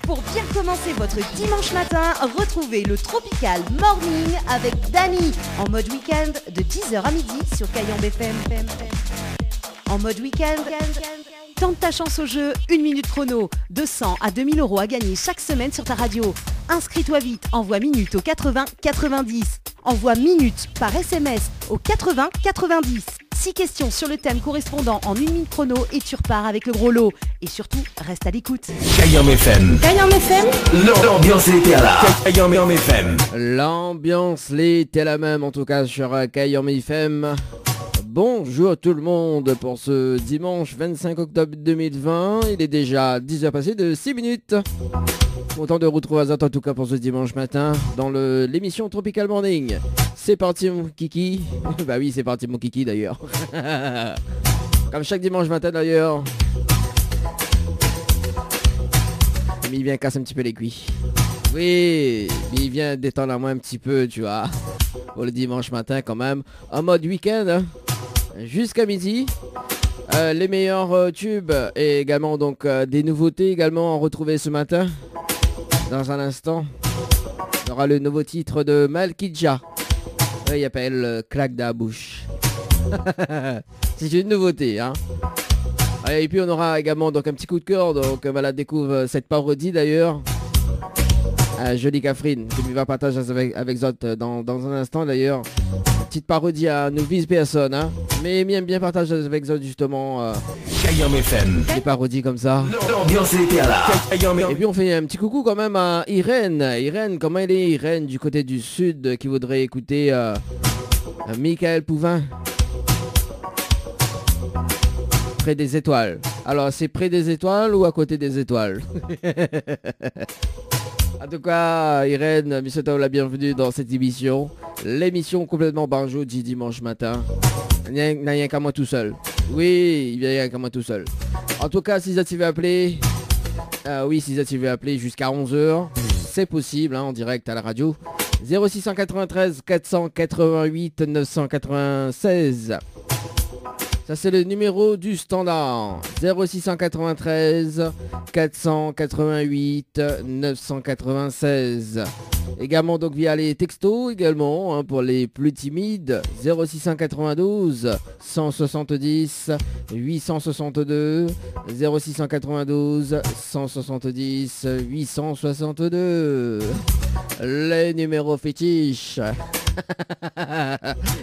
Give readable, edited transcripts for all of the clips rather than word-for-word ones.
Pour bien commencer votre dimanche matin, retrouvez le Tropical Morning avec Dany en mode week-end de 10h à midi sur Kayambe FM. En mode week-end, tente ta chance au jeu, 1 minute chrono, 200 à 2000 € à gagner chaque semaine sur ta radio. Inscris-toi vite, envoie minute au 80 90. Envoie minute par SMS au 80 90. 6 questions sur le thème correspondant en 1 minute chrono et tu repars avec le gros lot. Et surtout, reste à l'écoute. Kayambe FM. Kayambe FM. L'ambiance était là. Kayambe FM. L'ambiance était la même en tout cas sur Kayambe FM. Bonjour tout le monde pour ce dimanche 25 octobre 2020. Il est déjà 10h passé de 6 minutes. Content de retrouver Azat en tout cas pour ce dimanche matin dans l'émission Tropical Morning. C'est parti mon kiki. Bah oui, c'est parti mon kiki d'ailleurs. Comme chaque dimanche matin d'ailleurs. Mais il vient casser un petit peu les cuits. Oui, mais il vient détendre à moi un petit peu, tu vois. Pour le dimanche matin quand même. En mode week-end. Hein. Jusqu'à midi. Les meilleurs tubes et également donc des nouveautés également à retrouver ce matin. Dans un instant, on aura le nouveau titre de Malkidja. Il appelle Claque de la bouche. C'est une nouveauté, hein. Et puis on aura également donc un petit coup de cœur. Donc voilà, découvre cette parodie d'ailleurs. Jolie Catherine, qui va partager avec Zot dans un instant d'ailleurs. Petite parodie à nous vise personne, hein. Mais bien partager avec Zot justement. Kayambe FM. Des parodies comme ça. L'ambiance était là. Et puis on fait un petit coucou quand même à Irène. Irène, comment elle est Irène du côté du sud qui voudrait écouter Michael Pouvin. Près des étoiles. Alors c'est près des étoiles ou à côté des étoiles? En tout cas, Irène, monsieur Tom, la bienvenue dans cette émission. L'émission complètement banjo du dimanche matin. Il n'y a rien qu'à moi tout seul. Oui, il n'y a rien qu'à moi tout seul. En tout cas, si tu veux appeler... oui, si tu veux appeler jusqu'à 11h, c'est possible, hein, en direct à la radio. 0693 488 996. Ça c'est le numéro du standard. 0693 488 996. Également donc via les textos également, hein, pour les plus timides. 0692 170 862. 0692 170 862. Les numéros fétiches.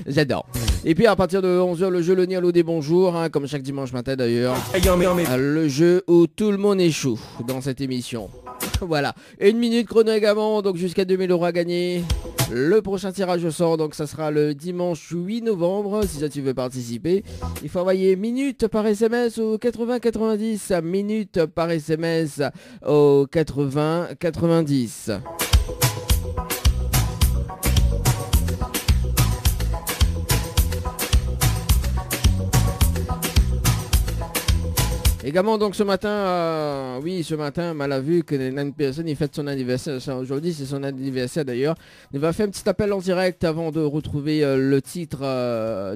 J'adore. Et puis à partir de 11h, le jeu Le Nialo des bonjours, hein, comme chaque dimanche matin d'ailleurs. Le jeu où tout le monde est chaud dans cette émission. Voilà. 1 minute chrono également, donc jusqu'à 2000 € à gagner. Le prochain tirage au sort, donc ça sera le dimanche 8 novembre. Si ça tu veux participer, il faut envoyer minute par SMS au 80 90. Minute par SMS au 80 90. Également donc ce matin, ce matin, mal a vu que une personne il fête son anniversaire. Aujourd'hui c'est son anniversaire d'ailleurs. Il va faire un petit appel en direct avant de retrouver le titre, le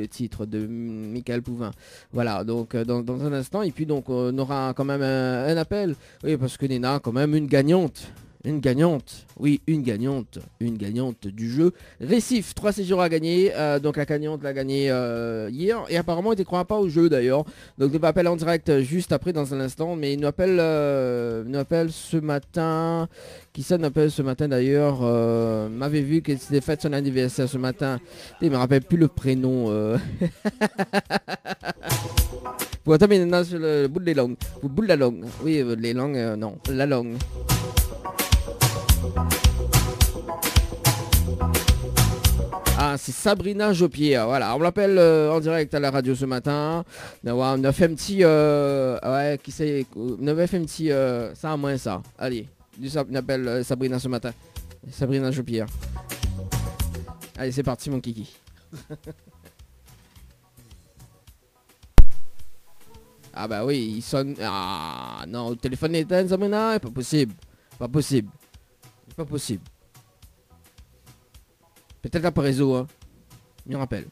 titre de Michael Pouvin. Voilà, donc dans un instant. Et puis donc on aura quand même un appel. Oui, parce que Nina a quand même une gagnante. Une gagnante du jeu Récif, 3 séjours à gagner. Donc la gagnante l'a gagné hier. Et apparemment elle ne croit pas au jeu d'ailleurs. Donc il va appeler en direct juste après dans un instant. Mais il nous appelle ce matin. Qui ça nous appelle ce matin d'ailleurs, m'avait vu que c'était fait son anniversaire ce matin. Il me rappelle plus le prénom. Pour terminer maintenant sur le bout de les langues. Le bout de la langue. Oui, les langues, non. La langue. Ah, c'est Sabrina Jopier, voilà, on l'appelle en direct à la radio ce matin. On a fait un petit, qui c'est, on avait fait un petit, ça à moins ça. Allez, on appelle Sabrina ce matin. Sabrina Jopier. Allez, c'est parti mon kiki. Ah bah oui, il sonne. Ah non, le téléphone est éteint, Sabrina, pas possible. Pas possible. Pas possible. Peut-être après réseau, hein. Il me rappelle.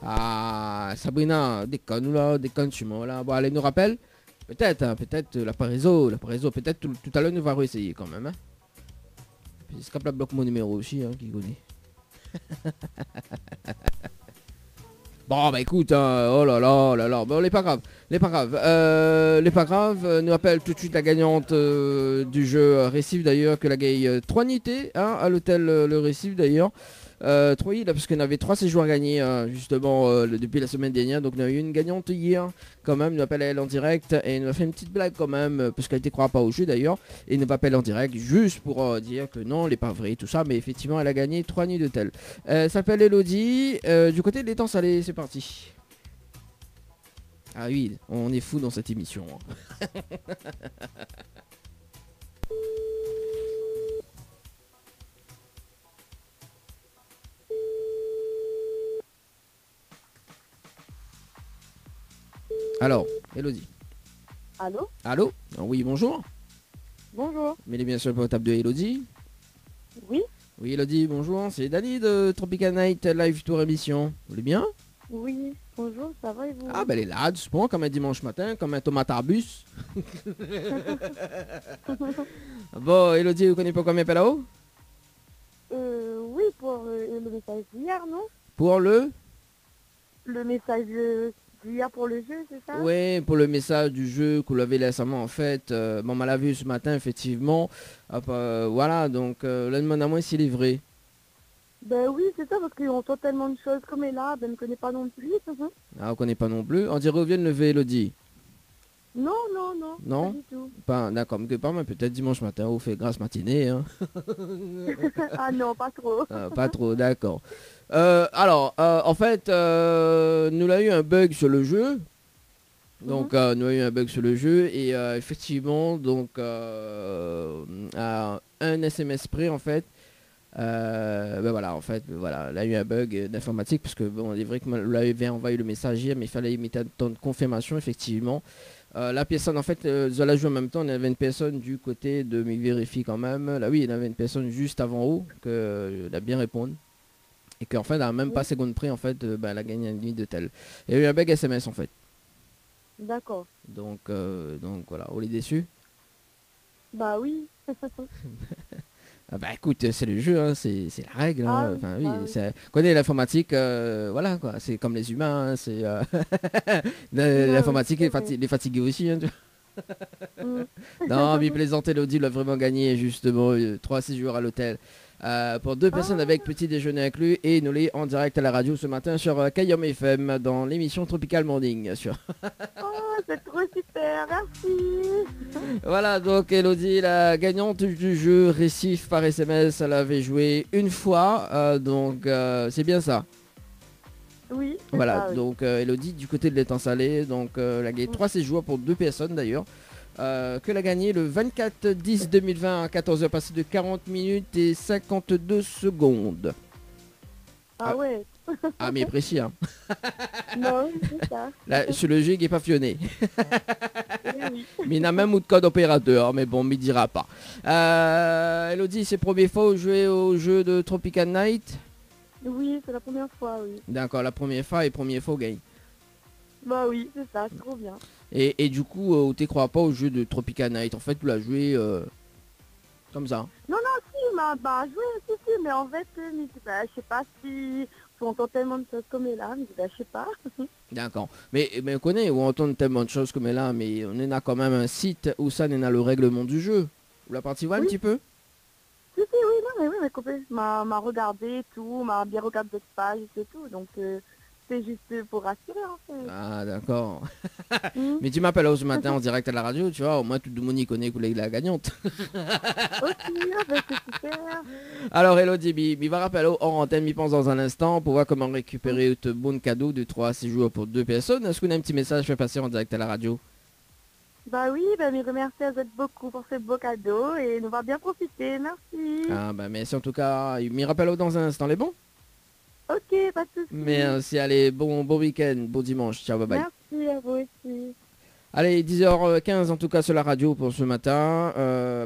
Ah, Sabrina, déconne là, déconne chez moi là. Bon, allez, nous rappelle. Peut-être, hein, peut-être l'appareil réseau, peut-être tout à l'heure nous va réessayer quand même. Hein. Puis c'est capable bloque mon numéro aussi, hein, qui connaît. Bon, bah écoute, hein, oh là là, oh là là, bon, les pas grave, nous appelle tout de suite la gagnante du jeu Récif d'ailleurs, que la gagne 3 nuitées, hein, à l'hôtel le Récif d'ailleurs. 3 îles, parce qu'on avait 3 séjours à gagner justement depuis la semaine dernière, donc on a eu une gagnante hier quand même, nous appelle elle en direct et nous a fait une petite blague quand même, parce qu'elle ne croit pas au jeu d'ailleurs, et nous appelle en direct juste pour dire que non, elle n'est pas vraie, tout ça, mais effectivement elle a gagné 3 nuits d'hôtel. Elle s'appelle Elodie, du côté de l'étang salé, c'est parti. Ah oui, on est fou dans cette émission. Hein. Alors, Elodie. Allô? Allô? Oui, bonjour. Bonjour. Mettez bien sur le portable de Elodie. Oui? Oui, Elodie, bonjour. C'est Dani de Tropical Night Live Tour émission. Vous allez bien? Oui, bonjour, ça va et vous? Ah, ben elle est là, doucement, comme un dimanche matin, comme un tomate arbus. Bon, Elodie, vous connaissez pas combien là-haut? Oui, pour le message d'hier, non? Pour le? Le message d'hier pour le jeu, c'est ça? Oui, pour le message du jeu que vous l'avez récemment en fait. Bon, on l'a vu ce matin, effectivement. Voilà, donc là, demande à moi s'il est vrai. Ben oui, c'est ça, parce qu'on entend tellement de choses comme elle là, ben ne connaît pas non plus. Ah, on connaît pas non plus. On dirait revient de lever, Elodie. Non, non, non. Non? Pas du tout. Pas, d'accord, mais pas, mais peut-être dimanche matin, on fait grasse matinée. Hein. Ah non, pas trop. Pas trop, d'accord. Alors, en fait, nous avons eu un bug sur le jeu. Donc, nous avons eu un bug sur le jeu. Et effectivement, donc, à un SMS près, en fait, ben voilà, en fait, voilà, là, il y a eu un bug d'informatique. Parce que, bon, il est vrai que vous l'avez envoyé le message hier, mais il fallait mettre un temps de confirmation, effectivement. La personne, en fait, je la joue en même temps. Il y avait une personne du côté de me vérifie quand même. Là, oui, il y avait une personne juste avant haut que a bien répondu. Et qu'en fait, à même pas seconde près, en fait, ben, elle a gagné une nuit de tel. Il y a eu un bug SMS, en fait. D'accord. Donc voilà, on est déçu. Bah oui. Ah bah écoute, c'est le jeu, hein, c'est la règle. Hein. Ah, enfin, oui, bah oui. connaît l'informatique, voilà quoi, c'est comme les humains, hein, c'est l'informatique les fatigué aussi. Hein, tu vois. Non, mais plaisanter, Elodie l'a vraiment gagné justement 3 séjours à l'hôtel. Pour 2 personnes avec petit déjeuner inclus et nous les en direct à la radio ce matin sur Kayom FM dans l'émission Tropical Morning. Oh, c'est trop super, merci. Voilà, donc Elodie, la gagnante du jeu Récif par SMS, elle avait joué une fois, donc c'est bien ça. Oui. Voilà, ça, oui. donc Elodie du côté de l'étang salé, donc elle a gagné 3 séjours pour 2 personnes d'ailleurs. Que l'a gagné le 24-10-2020 à 14h passé de 40 minutes et 52 secondes. Ah ouais. Ah mais précis hein. Non, c'est ça. Là, sur le jeu il n'est pas fionné. Oui. Mais il n'a même ou de code opérateur, mais bon, il ne dira pas. Elodie, c'est première fois où jouer au jeu de Tropical Night? Oui, c'est la première fois, oui. D'accord, la première fois et première fois au gagne. Bah oui, c'est ça, c'est trop bien. Et du coup, tu ne crois pas au jeu de Tropical Night? En fait, tu l'as joué comme ça. Non, non, si, bah joué, si, mais en fait, bah, je sais pas si on entend tellement de choses comme là, mais bah, je sais pas. D'accord. Mais on connaît, on entend tellement de choses comme là, mais on a quand même un site où ça, on a le règlement du jeu. Vous la partie voit un petit peu? Si, oui, non, mais oui, copain m'a regardé tout, m'a bien regardé cette page et tout, donc c'est juste pour rassurer, en fait. Ah, d'accord. Mais tu m'appelles ce matin en direct à la radio, tu vois, au moins tout le monde y connaît que la gagnante. Ok, bah, c'est super. Alors Elodie, il va rappeler hors antenne, il pense dans un instant pour voir comment récupérer ce bon cadeau de 3 séjours pour 2 personnes. Est-ce qu'on a un petit message fait passer en direct à la radio? Bah oui, bah mais remercie à vous beaucoup pour ce beau cadeau et nous va bien profiter, merci. Ah bah merci en tout cas, il me rappelle dans un instant, les bons? Ok, pas de soucis. Merci, allez, bon week-end, bon dimanche, ciao, bye bye. Merci à vous aussi. Allez, 10h15 en tout cas sur la radio pour ce matin.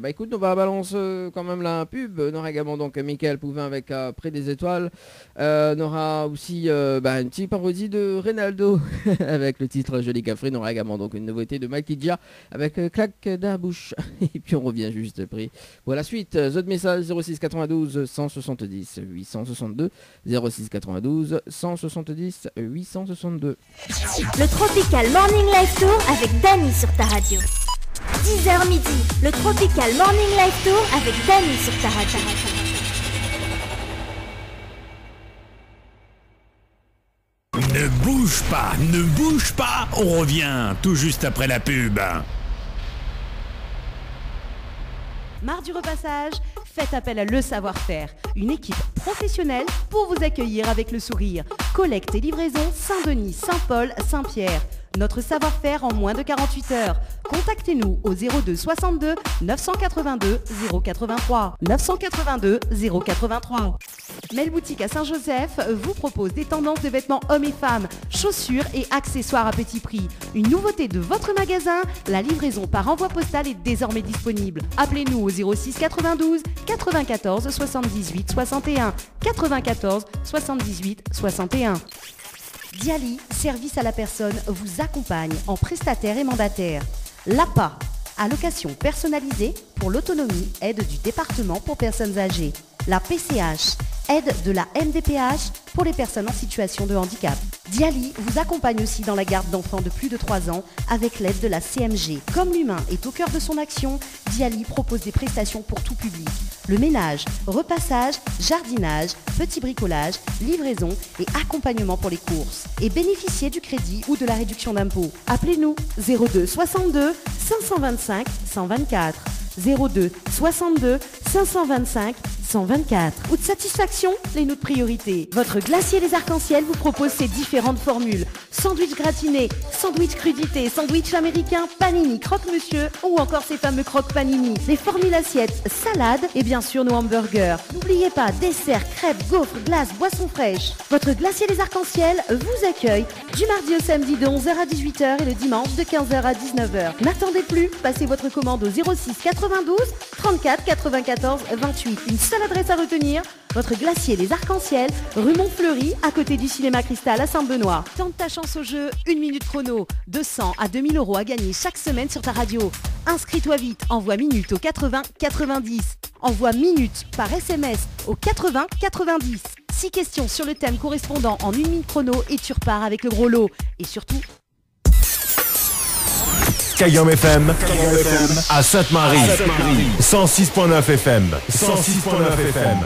Bah écoute, on va balancer quand même la pub. On aura également donc Michael Pouvin avec Près des étoiles. On aura aussi une petite parodie de Reynaldo avec le titre Joli Café. On aura également donc une nouveauté de Makidja avec Claque d'un bouche. Et puis on revient juste après. Pour la suite, autre message 06 92 170 862 06 92 170 862. Le Tropical Morning Live Tour avec Dany sur ta radio. 10h midi, le Tropical Morning Live Tour avec Dany sur ta radio. Ne bouge pas, on revient tout juste après la pub. Marre du repassage? Faites appel à Le Savoir-Faire, une équipe professionnelle pour vous accueillir avec le sourire. Collecte et livraison Saint-Denis, Saint-Paul, Saint-Pierre. Notre savoir-faire en moins de 48 heures. Contactez-nous au 02 62 982 083. 982 083. Mel Boutique à Saint-Joseph vous propose des tendances de vêtements hommes et femmes, chaussures et accessoires à petit prix. Une nouveauté de votre magasin, la livraison par envoi postal est désormais disponible. Appelez-nous au 06 92 94 78 61. 94 78 61. Diali, service à la personne, vous accompagne en prestataire et mandataire. L'APA, allocation personnalisée pour l'autonomie, aide du département pour personnes âgées. La PCH, aide de la MDPH pour les personnes en situation de handicap. Diali vous accompagne aussi dans la garde d'enfants de plus de 3 ans avec l'aide de la CMG. Comme l'humain est au cœur de son action, Diali propose des prestations pour tout public. Le ménage, repassage, jardinage, petit bricolage, livraison et accompagnement pour les courses. Et bénéficiez du crédit ou de la réduction d'impôt. Appelez-nous 02 62 525 124. 02 62 525 124. Ou de satisfaction, les notes priorité. Votre glacier des arcs-en-ciel vous propose ces différentes formules. Sandwich gratiné, sandwich crudité, sandwich américain, panini, croque-monsieur ou encore ces fameux croque-panini. Les formules assiettes, salades et bien sûr nos hamburgers. N'oubliez pas, dessert, crêpes, gaufres, glaces, boissons fraîches. Votre glacier des arcs-en-ciel vous accueille du mardi au samedi de 11h à 18h et le dimanche de 15h à 19h. N'attendez plus, passez votre commande au 06 92 34 94 28. Une seule adresse à retenir, votre glacier Les Arcs-en-Ciel, rue Montfleury, à côté du cinéma Cristal à Saint-Benoît. Tente ta chance au jeu, 1 minute chrono, 200 à 2000 € à gagner chaque semaine sur ta radio. Inscris-toi vite, envoie minute au 80 90. Envoie minute par SMS au 80 90. 6 questions sur le thème correspondant en 1 minute chrono et tu repars avec le gros lot. Et surtout... Cayenne FM à Sainte-Marie, 106.9 FM, 106.9 FM.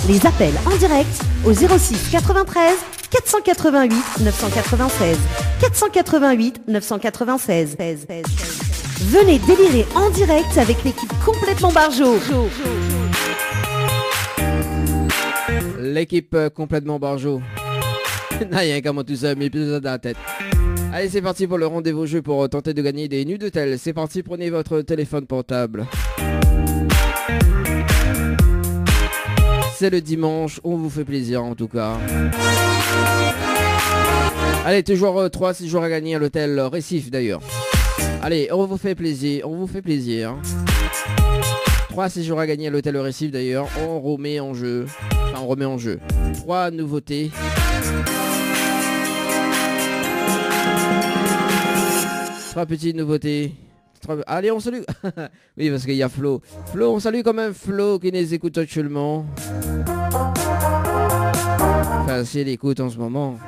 Les appels en direct au 06 93 488 996. 488 996. Venez délirer en direct avec l'équipe complètement Barjo. L'équipe complètement Barjo. Rien comment tout ça, mais plus ça dans la tête. Allez, c'est parti pour le rendez-vous jeu pour tenter de gagner des nuits d'hôtel. C'est parti, prenez votre téléphone portable. C'est le dimanche, on vous fait plaisir en tout cas. Allez, toujours 3 séjours à gagner à l'hôtel Récif d'ailleurs. Allez, on vous fait plaisir, 3 séjours à gagner à l'hôtel Récif d'ailleurs. On remet en jeu. 3 nouveautés. 3 petites nouveautés. Allez, on salue. Oui, parce qu'il y a Flo. On salue quand même Flo qui nous écoute actuellement. Enfin, si elle écoute en ce moment.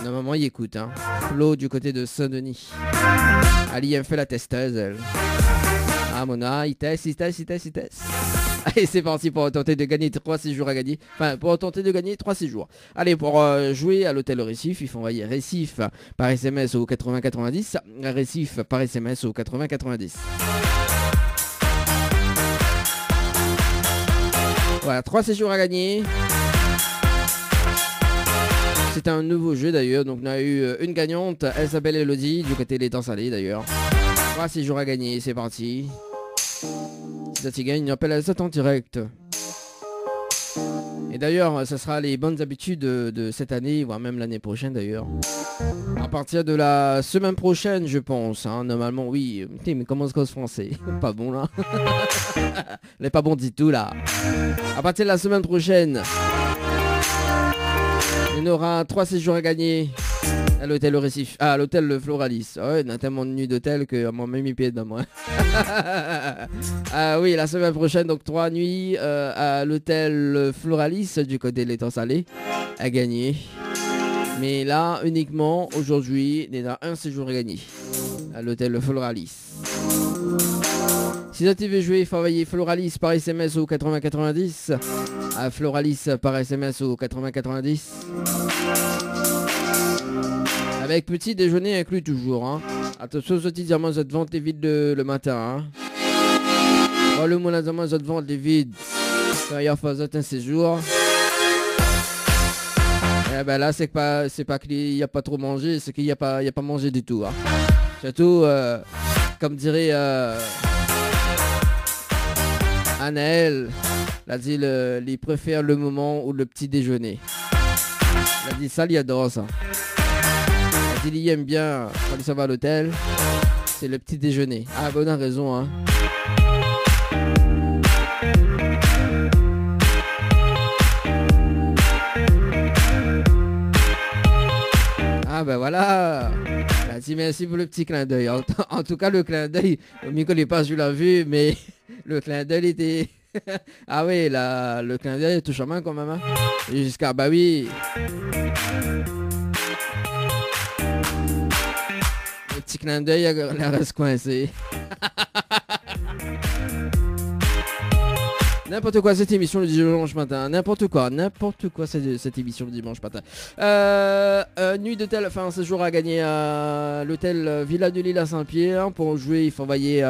Normalement, il écoute. Hein. Flo du côté de Saint-Denis. Ali, elle me fait la testeuse, elle. Ah, Mona, il teste. Allez, c'est parti pour tenter de gagner 3 séjours à gagner. Enfin, pour tenter de gagner 3 séjours. Allez, pour jouer à l'hôtel Récif, il faut envoyer Récif par SMS au 8090. Récif par SMS au 8090. Voilà, 3 séjours à gagner. C'est un nouveau jeu d'ailleurs. Donc, on a eu une gagnante. Elle s'appelle Elodie, du côté des temps salés d'ailleurs. 3 séjours à gagner, c'est parti. Si ça t'y gagne, appelle à ça en direct. Et d'ailleurs, ça sera les bonnes habitudes de cette année, voire même l'année prochaine d'ailleurs. À partir de la semaine prochaine, je pense. Hein, normalement, oui. Mais comment se cause français? Pas bon là. Il n'est pas bon du tout là. À partir de la semaine prochaine, il y aura 3 séjours à gagner à l'hôtel Le Récif. Ah, à l'hôtel Le Floralis. Oh, il y a tellement de nuits d'hôtel que moi même mis pied dedans moi. Ah oui, la semaine prochaine, donc 3 nuits à l'hôtel Le Floralis du côté de l'étang salé à gagner. Mais là, uniquement aujourd'hui, il y a un séjour à gagner à l'hôtel Le Floralis. Si tu veux jouer, il faut envoyer Floralis par SMS au 8090. À Floralis par SMS au 8090. Avec petit déjeuner inclus toujours. Hein. Attention, ce petit diamant, ça te vente les vides le matin. Hein. Bon, le moulin diamant, ça te vente les vides quand il y a un séjour. Et ben là, c'est pas qu'il n'y a pas trop mangé, c'est qu'il n'y a pas mangé du tout. Hein. Surtout, comme dirait Anaël, elle a dit il préfère le moment ou le petit déjeuner. Elle a dit ça, il adore ça. Elle a dit il aime bien quand il s'en va à l'hôtel, c'est le petit déjeuner. Ah, bonne raison, hein. Ah ben voilà. Elle a dit merci pour le petit clin d'œil. En tout cas, le clin d'œil, Miko n'est pas, je l'ai vu, mais le clin d'œil était... Ah oui, le clin d'œil est tout chemin quand même. Hein. Jusqu'à, bah oui. Le petit clin d'œil, elle reste coincée. N'importe quoi cette émission le dimanche matin. N'importe quoi cette émission le dimanche matin. Nuit d'hôtel, enfin séjour à gagner à l'hôtel Villa de Lille à Saint-Pierre. Pour jouer, il faut envoyer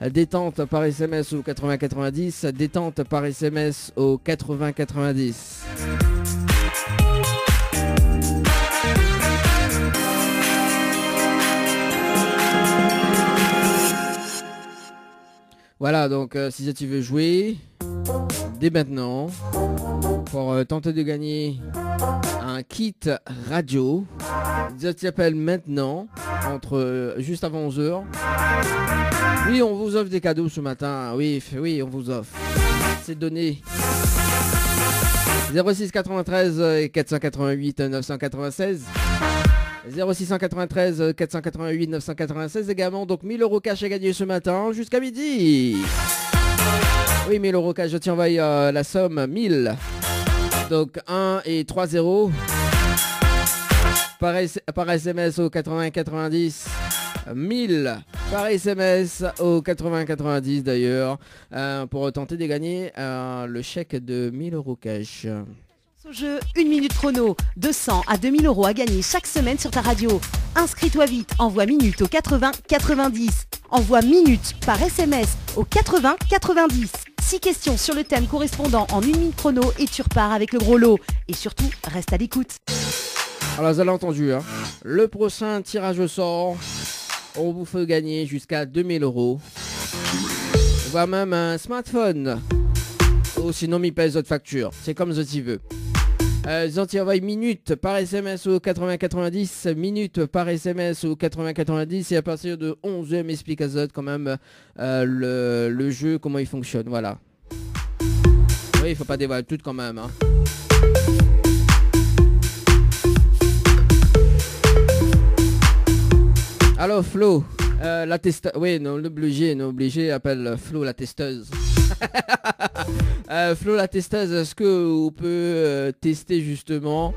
détente par SMS au 8090. Détente par SMS au 8090. Voilà, donc si tu veux jouer dès maintenant pour tenter de gagner un kit radio, tu appelles maintenant entre juste avant 11h. Oui, on vous offre des cadeaux ce matin. Oui, on vous offre. C'est donné. 06 93 488 996. 0693 488 996 également, donc 1000 € cash à gagner ce matin jusqu'à midi. Oui, 1000 € cash, je t'envoie la somme 1000. Donc 1 et 3 0 par SMS au 8090. 1000 par SMS au 8090 d'ailleurs, pour tenter de gagner le chèque de 1000 € cash. Au jeu, 1 minute chrono, 200 à 2000 € à gagner chaque semaine sur ta radio. Inscris-toi vite, envoie minute au 80 90. Envoie minute par SMS au 80 90. 6 questions sur le thème correspondant en 1 minute chrono et tu repars avec le gros lot. Et surtout, reste à l'écoute. Alors vous avez entendu, hein, le prochain tirage au sort, on vous fait gagner jusqu'à 2000 €. Voire même un smartphone. Ou sinon, m'y pèse votre facture. C'est comme je t'y veux. Ils envoient minute par SMS au 8090, minute par SMS au 8090 et à partir de 11h m'explique à Zod quand même le jeu, comment il fonctionne, voilà. Oui, il faut pas dévoiler tout quand même, hein. Alors Flo, la testeuse, oui, non, l'obligé appelle Flo la testeuse. Flo la testeuse, est-ce que vous peut tester justement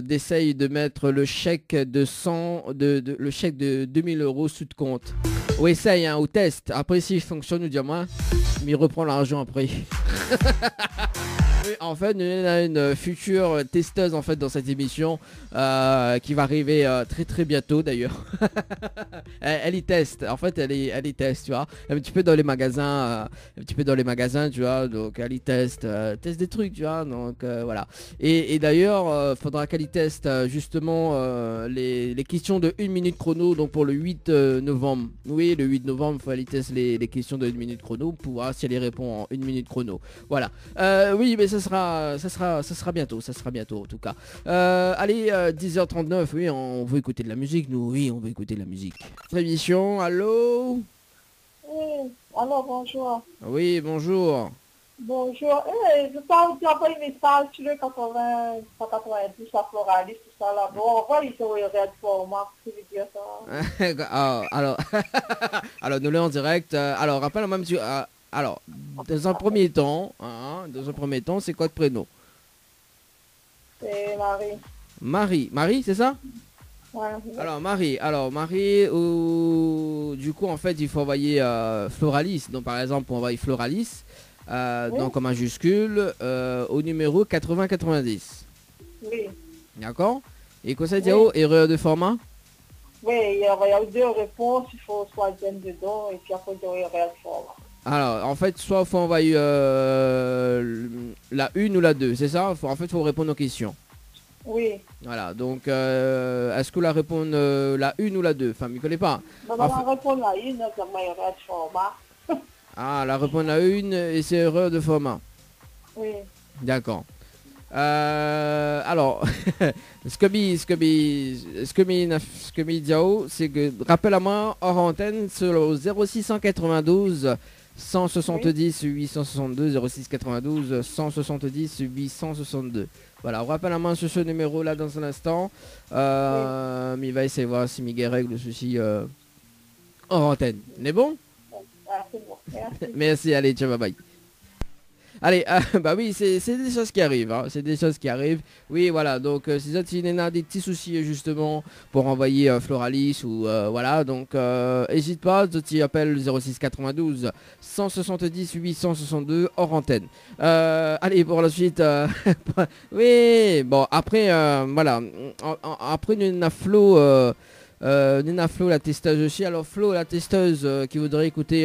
d'essayer de mettre le chèque de 100 le chèque de 2000 € sous de compte. Ou essaye, hein, ou test. Après s'il fonctionne, nous dis-moi, mais il reprend l'argent après. En fait, on a une future testeuse en fait dans cette émission qui va arriver très très bientôt d'ailleurs. elle y teste. En fait, elle y teste, tu vois. Un petit peu dans les magasins, tu vois. Donc elle y teste des trucs, tu vois. Donc voilà. Et d'ailleurs, faudra qu'elle y teste justement les questions de 1 minute chrono. Donc pour le 8 novembre. Oui, le 8 novembre, il faut aller tester les questions de 1 minute chrono pour voir si elle y répond en 1 minute chrono. Voilà. Oui, mais ça sera bientôt, en tout cas. Allez, 10h39, oui, on veut écouter de la musique, nous, oui, on veut écouter de la musique. Émission, allô? Oui, alors bonjour. Oui, bonjour. Bonjour. Je parle d'envoyer un message sur le 80, 190, la Floraliste, tout ça là. Bon, on va les horaires de format, je veux dire ça. Alors, nous l'avons en direct. Alors, rappelle-moi, monsieur. Alors, dans un premier temps, c'est quoi le prénom? C'est Marie. Marie, c'est ça? Ouais. Alors, Marie, du coup, en fait, il faut envoyer Floralis. Donc, par exemple, on envoie Floralis. Oui. Donc en majuscule au numéro 8090. Oui. D'accord. Et quoi ça dit, erreur de format? Oui, il y a deux réponses, il faut choisir dedans et puis après il y a erreur de format. Alors en fait, soit il faut envoyer la 1 ou la 2, c'est ça? En fait, il faut répondre aux questions. Oui. Voilà, donc est-ce que la répondre la 1 ou la 2? Enfin, il ne connaît pas. Non, on va répondre la 1, c'est erreur de format. Ah, la répondre la 1 et c'est erreur de format. Oui. D'accord. Alors, ce que mi Diao, c'est que rappelle-moi hors antenne sur le 0692 170 862 0692 170 862. Voilà, on rappelle la main sur ce numéro là dans un instant. Mais il va essayer de voir si Miguel règle le souci hors antenne. On est bon? Ah, c'est bon. Merci. Merci, allez, ciao, bye bye. Allez, bah oui, c'est des choses qui arrivent, hein, c'est des choses qui arrivent. Oui, voilà, donc si ça, il y en a des petits soucis justement pour envoyer Floralis ou voilà, donc n'hésite pas, tu appelles 06 92 170 862 hors antenne. Allez, pour la suite, oui, bon, après, voilà, après Nina Flo, la testeuse aussi. Alors Flo, la testeuse qui voudrait écouter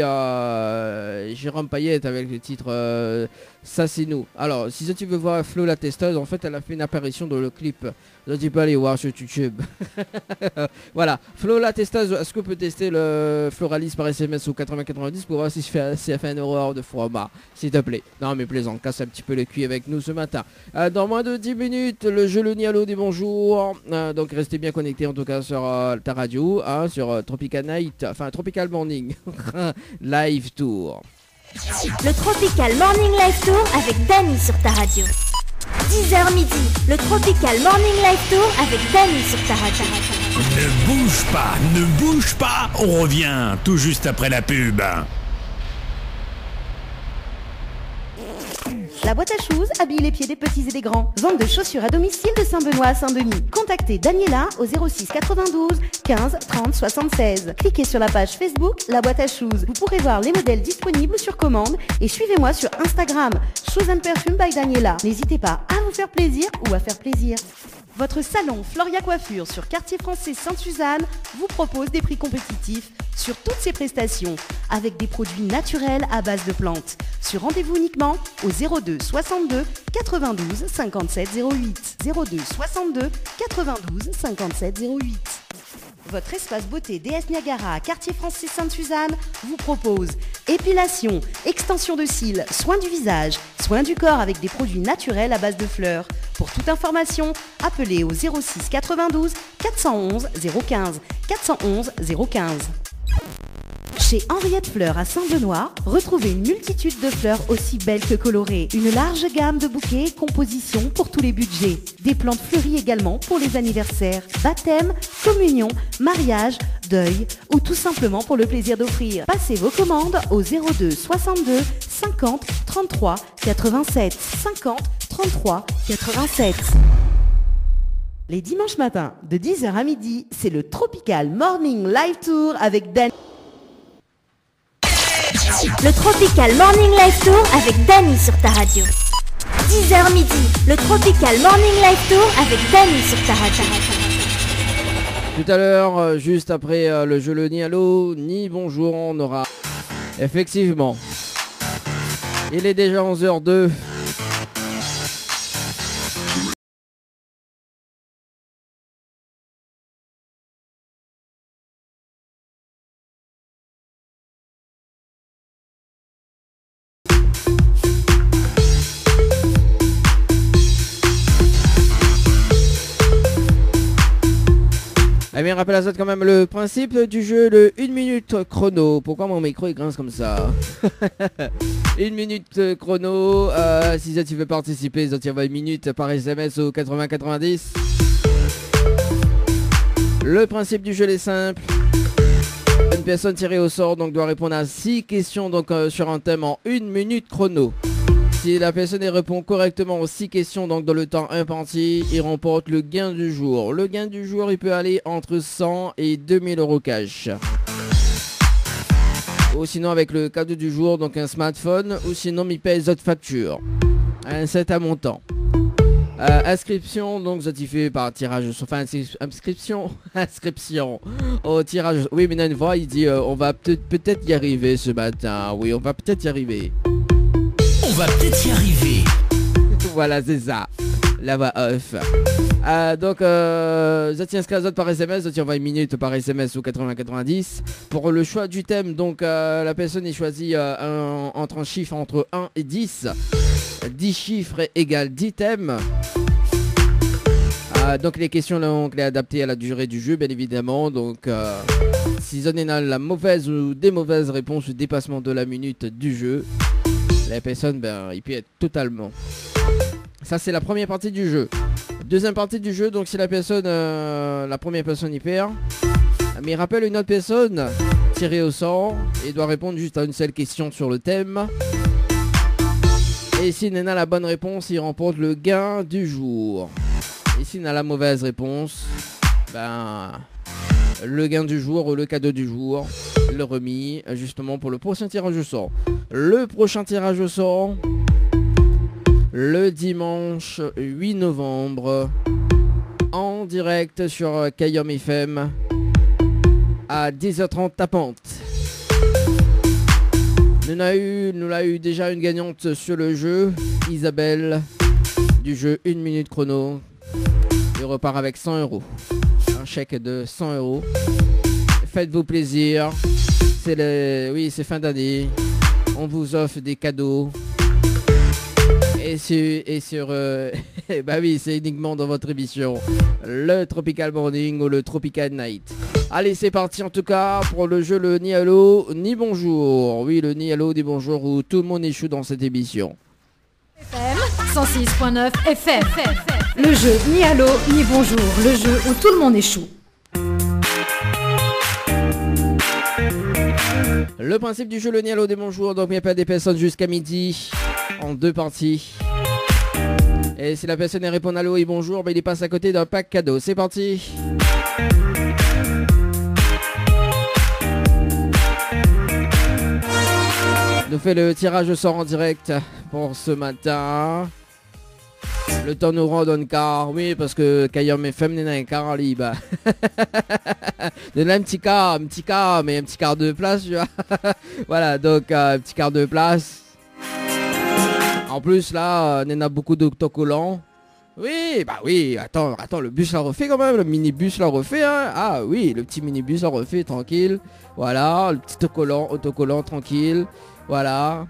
Jérôme Payette avec le titre Ça c'est nous. Alors si tu veux voir Flo, la testeuse, en fait elle a fait une apparition dans le clip. Donc tu peux aller voir sur YouTube. Voilà, Flo, la testeuse, est-ce qu'on peut tester le Floralis par SMS au 8090 pour voir si elle fait un erreur de format, s'il te plaît. Non mais plaisante, casse un petit peu le cul avec nous ce matin. Dans moins de 10 minutes, le jeu le Nialo des bonjours. Donc restez bien connectés en tout cas sur ta radio, hein, sur Tropical Night, enfin Tropical Morning Live Tour. Le Tropical Morning Live Tour avec Dany sur ta radio. 10h midi, le Tropical Morning Live Tour avec Dany sur ta radio. Ne bouge pas, on revient tout juste après la pub. La boîte à shoes habille les pieds des petits et des grands. Vente de chaussures à domicile de Saint-Benoît à Saint-Denis. Contactez Daniela au 06 92 15 30 76. Cliquez sur la page Facebook La Boîte à Shoes. Vous pourrez voir les modèles disponibles sur commande et suivez-moi sur Instagram Shoes and Perfume by Daniela. N'hésitez pas à vous faire plaisir ou à faire plaisir. Votre salon Floria Coiffure sur Quartier Français Sainte-Suzanne vous propose des prix compétitifs sur toutes ses prestations avec des produits naturels à base de plantes. Sur rendez-vous uniquement au 02 62 92 57 08. 02 62 92 57 08. Votre espace beauté DS Niagara à Quartier Français Sainte-Suzanne vous propose épilation, extension de cils, soins du visage, soins du corps avec des produits naturels à base de fleurs. Pour toute information, appelez au 06 92 411 015 411 015. Chez Henriette Fleurs à Saint-Benoît, retrouvez une multitude de fleurs aussi belles que colorées. Une large gamme de bouquets et compositions pour tous les budgets. Des plantes fleuries également pour les anniversaires, baptêmes, communions, mariages, deuil ou tout simplement pour le plaisir d'offrir. Passez vos commandes au 02 62 50 33 87 50 33 87. Les dimanches matins de 10h à midi, c'est le Tropical Morning Live Tour avec Dany. Le Tropical Morning Live Tour avec Dany sur ta radio. 10h midi, le Tropical Morning Live Tour avec Dany sur ta radio. Tout à l'heure, juste après le jeu le ni allô, ni bonjour, on aura effectivement. Il est déjà 11h02. Eh bien, rappelle à ça quand même le principe du jeu, le 1 minute chrono. Pourquoi mon micro il grince comme ça? 1 minute chrono. Si tu veux participer, tu envoies 1 minute par SMS au 8090. Le principe du jeu est simple. Une personne tirée au sort donc doit répondre à 6 questions donc sur un thème en 1 minute chrono. Si la personne répond correctement aux 6 questions donc dans le temps imparti, il remporte le gain du jour. Le gain du jour, il peut aller entre 100 et 2000 euros cash. Ou sinon avec le cadeau du jour, donc un smartphone, ou sinon il paye les autres factures. Un certain montant. Inscription, donc ça t'y fait par tirage, enfin inscription au tirage. Oui, mais une fois il dit on va peut-être y arriver ce matin. Oui, on va peut-être y arriver. On va peut-être y arriver. Voilà, c'est ça. La voix off. Donc, ça tient ce par SMS, ça tient 20 minutes par SMS au 8090. Pour le choix du thème, donc la personne est choisie entre un chiffre entre 1 et 10. 10 chiffres égale 10 thèmes. Donc les questions donc, les adaptées à la durée du jeu, bien évidemment. Donc, si on a la mauvaise ou des mauvaises réponses au dépassement de la minute du jeu, la personne, il peut être totalement. Ça, c'est la première partie du jeu. Deuxième partie du jeu, donc si la personne, la première personne y perd, mais il rappelle une autre personne tirée au sort et doit répondre juste à une seule question sur le thème. Et s'il n'a la bonne réponse, il remporte le gain du jour. Et s'il n'a la mauvaise réponse, le gain du jour ou le cadeau du jour, le remis justement pour le prochain tirage au sort. Le prochain tirage au sort, le dimanche 8 novembre, en direct sur Kayom FM à 10h30 tapante. Nous l'avons eu déjà une gagnante sur le jeu, Isabelle, du jeu 1 minute chrono. Il repart avec 100 euros. Un chèque de 100 euros. Faites-vous plaisir. C'est fin d'année. On vous offre des cadeaux. Et sur c'est uniquement dans votre émission, le Tropical Morning ou le Tropical Night. Allez, c'est parti en tout cas pour le jeu le Ni Allô Ni Bonjour. Oui, le Ni Allô Ni Bonjour où tout le monde échoue dans cette émission. FM 106.9 FM. Le jeu Ni Allô Ni Bonjour. Le jeu où tout le monde échoue. Le principe du jeu le Ni Allô Ni Bonjour, donc il n'y a pas des personnes jusqu'à midi en 2 parties. Et si la personne répond allô et bonjour, il passe à côté d'un pack cadeau. C'est parti. Nous fait le tirage au sort en direct pour ce matin. Le temps nous rend un quart. Oui, parce que Kayom FM n'est un quart libre. Nous avons un petit quart, mais un petit quart de place, tu vois. Voilà, donc un petit quart de place. En plus là, on a beaucoup d'autocollants. Oui, oui, attends, le bus l'a refait quand même, le minibus l'a refait, hein. Ah oui, le petit minibus l'a refait, tranquille. Voilà, le petit autocollant, tranquille. Voilà.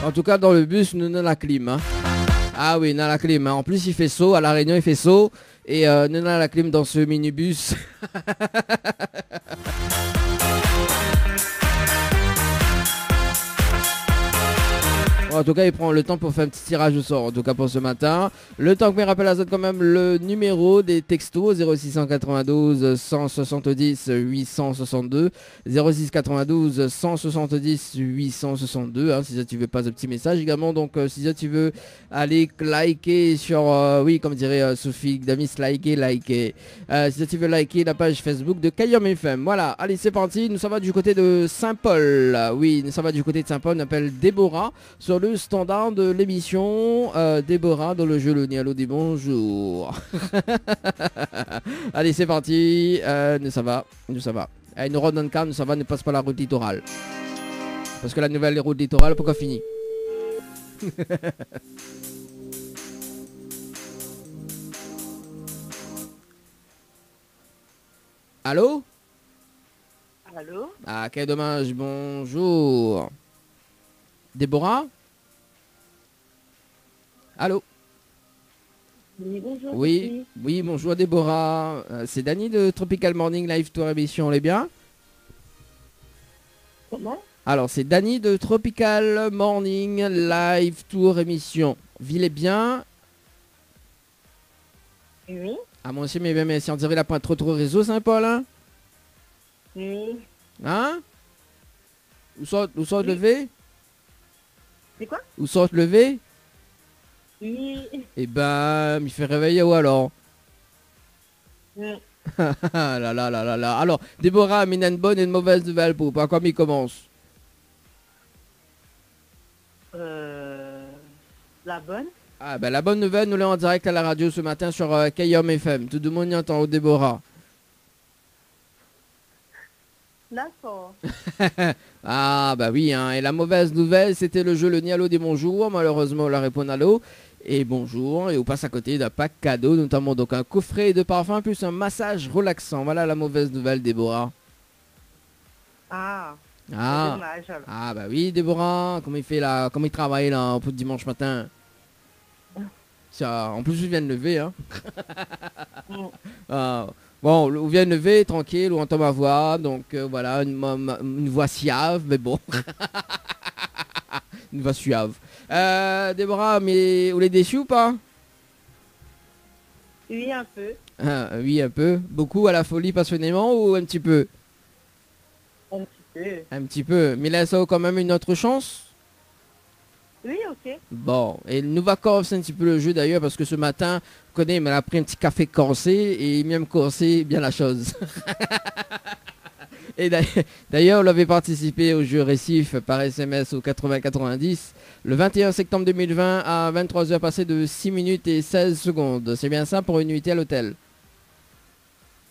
En tout cas, dans le bus, nous avons la clim, hein. Ah oui, on a la clim. Hein. En plus, il fait chaud. À La Réunion, il fait chaud. Et nous avons la clim dans ce minibus. En tout cas, il prend le temps pour faire un petit tirage au sort. En tout cas, pour ce matin. Le temps que me rappelle à ça quand même le numéro des textos 0692 170 862 0692 170 862. Hein, si ça tu veux pas un petit message également. Donc si ça tu veux aller liker sur oui comme dirait Sophie Damis, liker. Si ça tu veux liker la page Facebook de Kayom FM. Voilà, allez c'est parti. Nous ça va du côté de Saint-Paul. Oui, nous ça va du côté de Saint-Paul. On appelle Déborah sur le standard de l'émission. Déborah dans le jeu le Ni Allô Ni Bonjour. Allez c'est parti. Nous ça va. Nous rentre dans le cadre, nous ça va, ne passe pas la route littorale. Parce que la nouvelle route littorale, pourquoi fini? Allô? Allô? Ah, quel dommage, bonjour. Déborah? Allô? Oui, bonjour. Oui, oui, bonjour Déborah. C'est Dany de Tropical Morning Live Tour émission, on est bien? Comment? Alors, c'est Dany de Tropical Morning Live Tour émission. Ville est bien? Oui. Ah, moi aussi, mais bien, mais si on dirait la pointe trop réseau, Saint-Paul, hein? Oui. Hein? Où sont levé? C'est quoi? Où sont levé? Oui. Eh ben, il fait réveiller ou alors? Oui. là là là là là. Alors, Déborah, mais une bonne et une mauvaise nouvelle pour pas comme il commence. La bonne? Ah ben la bonne nouvelle, nous l'avons en direct à la radio ce matin sur KIOM FM. Tout le monde y entend, Déborah. D'accord. Ah bah oui, hein. Et la mauvaise nouvelle, c'était le jeu Le Nialo des bonjours. Malheureusement, on leur répond allô et bonjour. Et on passe à côté d'un pack cadeau, notamment donc un coffret de parfum plus un massage relaxant. Voilà la mauvaise nouvelle, Déborah. Ah. Ah, Dommage, alors. ah bah oui, Déborah, comment il fait là, comment il travaille là pour dimanche matin. Ça, en plus, je viens de lever, hein. Ah, bon, on vient de lever, tranquille, on entend ma voix, donc voilà, une voix suave, mais bon. Une voix suave. Déborah, mais vous l'êtes déçu ou pas? Oui, un peu. Ah, oui, un peu. Beaucoup à la folie passionnément ou un petit peu? Un petit peu. Un petit peu. Mais là, ça a quand même une autre chance. Oui, ok. Bon, et nous va corser un petit peu le jeu d'ailleurs parce que ce matin, vous connaissez, il m'a pris un petit café corsé et il m'a corsé bien la chose. Et d'ailleurs, on avait participé au jeu récif par SMS au 80-90 le 21 septembre 2020 à 23h passé de 6 minutes et 16 secondes. C'est bien ça pour une nuitée à l'hôtel?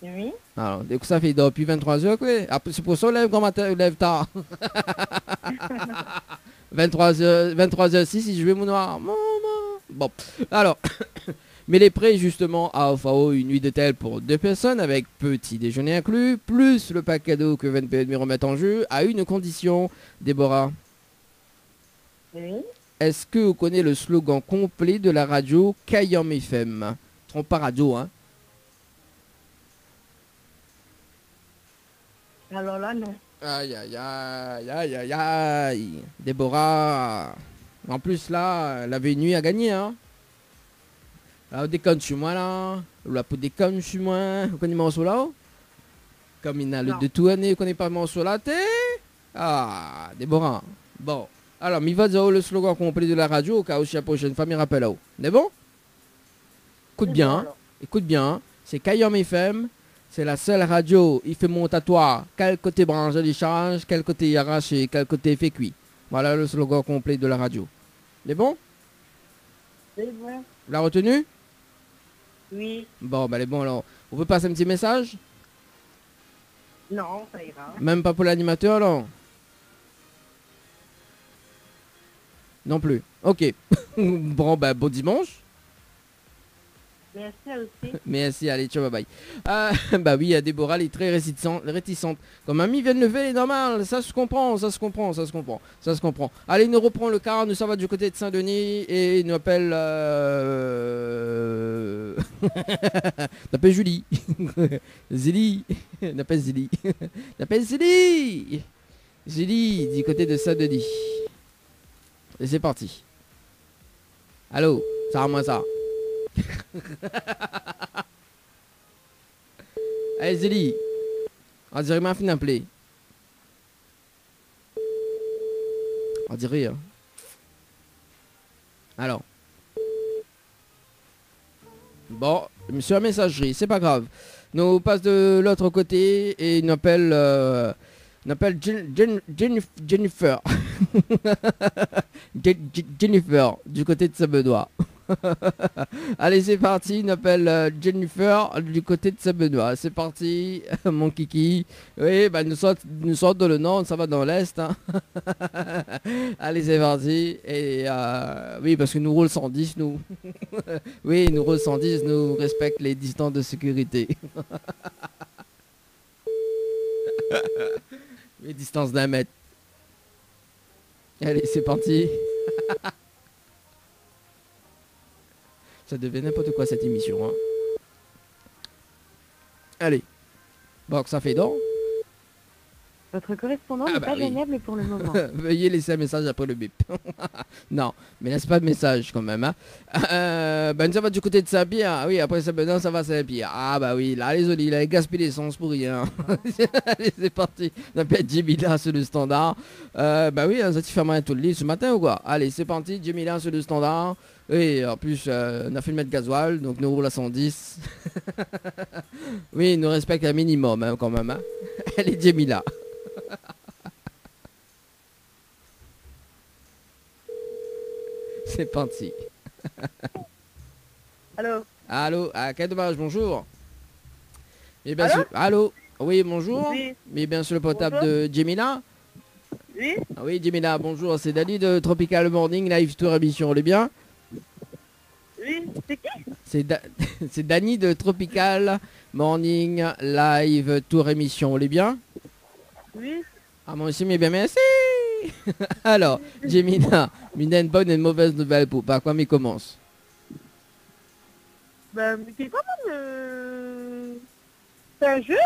Oui. Alors, dès que ça fait depuis 23h, quoi. Ah, c'est pour ça qu'on lève grand matin, lève tard. 23h06, si je vais mon noir. Bon, alors, mais les prêts justement à OFAO, une nuit d'hôtel pour 2 personnes avec petit déjeuner inclus, plus le pack cadeau que VNPM remet en jeu, à une condition, Déborah. Oui. Est-ce que vous connaissez le slogan complet de la radio KIOM FM? Trompe pas radio, hein. Alors là, non. Aïe aïe aïe aïe aïe aïe. Déborah. En plus là, elle avait une nuit à gagner, hein. Là, on déconne sur moi là. Là, pour déconne sur moi. Vous connaissez mon morceau là? Comme il a le Non. de tout année, vous connaissez pas mon morceau là, t'es? Ah, Déborah. Bon. Alors, il va dire le slogan complet de la radio au cas où la prochaine fois, il rappelle là. C'est bon? Écoute bien, hein. Écoute bien. C'est KIOM FM. C'est la seule radio, il fait monter à toi quel côté branche il charge, quel côté il arrache et quel côté il fait cuit. Voilà le slogan complet de la radio. C'est bon? C'est bon. Vous l'avez retenu? Oui. Bon, ben c'est bon alors. On peut passer un petit message? Non, ça ira. Même pas pour l'animateur alors? Non plus. Ok. Bon, ben bon dimanche. Merci aussi. Merci, allez, ciao, bye bye. Bah oui, Déborah, elle est très réticente. Comme mamie vient de lever, elle est normale. Ça se comprend, ça se comprend, ça se comprend, ça se comprend. Allez, nous reprend le car, nous ça va du côté de Saint-Denis et il nous appelle... on appelle Julie. Zélie. On appelle Zélie. On appelle Zélie. Zélie, du côté de Saint-Denis. Et c'est parti. Allô, ça va moi ça. Allez Zélie, on dirait m'a fin d'appeler. On dirait hein. Alors. Bon, monsieur la messagerie, c'est pas grave. Nous passe de l'autre côté et il nous appelle Jennifer. Jennifer, du côté de Saint-Benoît. Allez, c'est parti. Il appelle Jennifer du côté de Saint-Benoît. C'est parti, mon kiki. Oui, bah, nous sommes dans le nord, ça va dans l'est. Hein. Allez, c'est parti. Et oui, parce que nous roulons 110, nous. Oui, nous roulons 110, nous respectons les distances de sécurité. Oui, distance d'1 mètre. Allez, c'est parti. Ça devient n'importe quoi cette émission. Hein. Allez. Bon, ça fait donc. Votre correspondant n'est pas joignable pour le moment. Veuillez laisser un message après le bip. Non, mais laisse pas de message quand même. Hein. Ça va du côté de Saint-Pierre. Oui, après Saint-Benoît, ça va Saint-Pierre. Ah bah oui, là, les olives, il a gaspillé l'essence pour rien. Allez, c'est parti. On appelle Jimmy là sur le standard. Bah oui, ça t'y fait mal tout le lit ce matin ou quoi? Allez, c'est parti, Jimmy là sur le standard. Oui, en plus, on a fait le mètre gasoil, donc nous roule à 110. Oui, il nous respecte un minimum hein, quand même. Hein. Elle est Jimmy là. C'est parti. Allô? Allô, quel dommage, bonjour. Et bien sûr, allô? Oui, bonjour. Oui. Mais bien sûr le portable de Jemila. Oui. Oui, Jemila, bonjour. C'est Dani de Tropical Morning Live Tour émission, on est bien? Oui, c'est qui? C'est Dani de Tropical Morning Live Tour émission, on est bien? Oui. Ah, moi aussi, mais bien merci. Alors, Jemila, une bonne et une mauvaise nouvelle pour par quoi m'y commence? Ben, mais c'est comment c'est un jeu?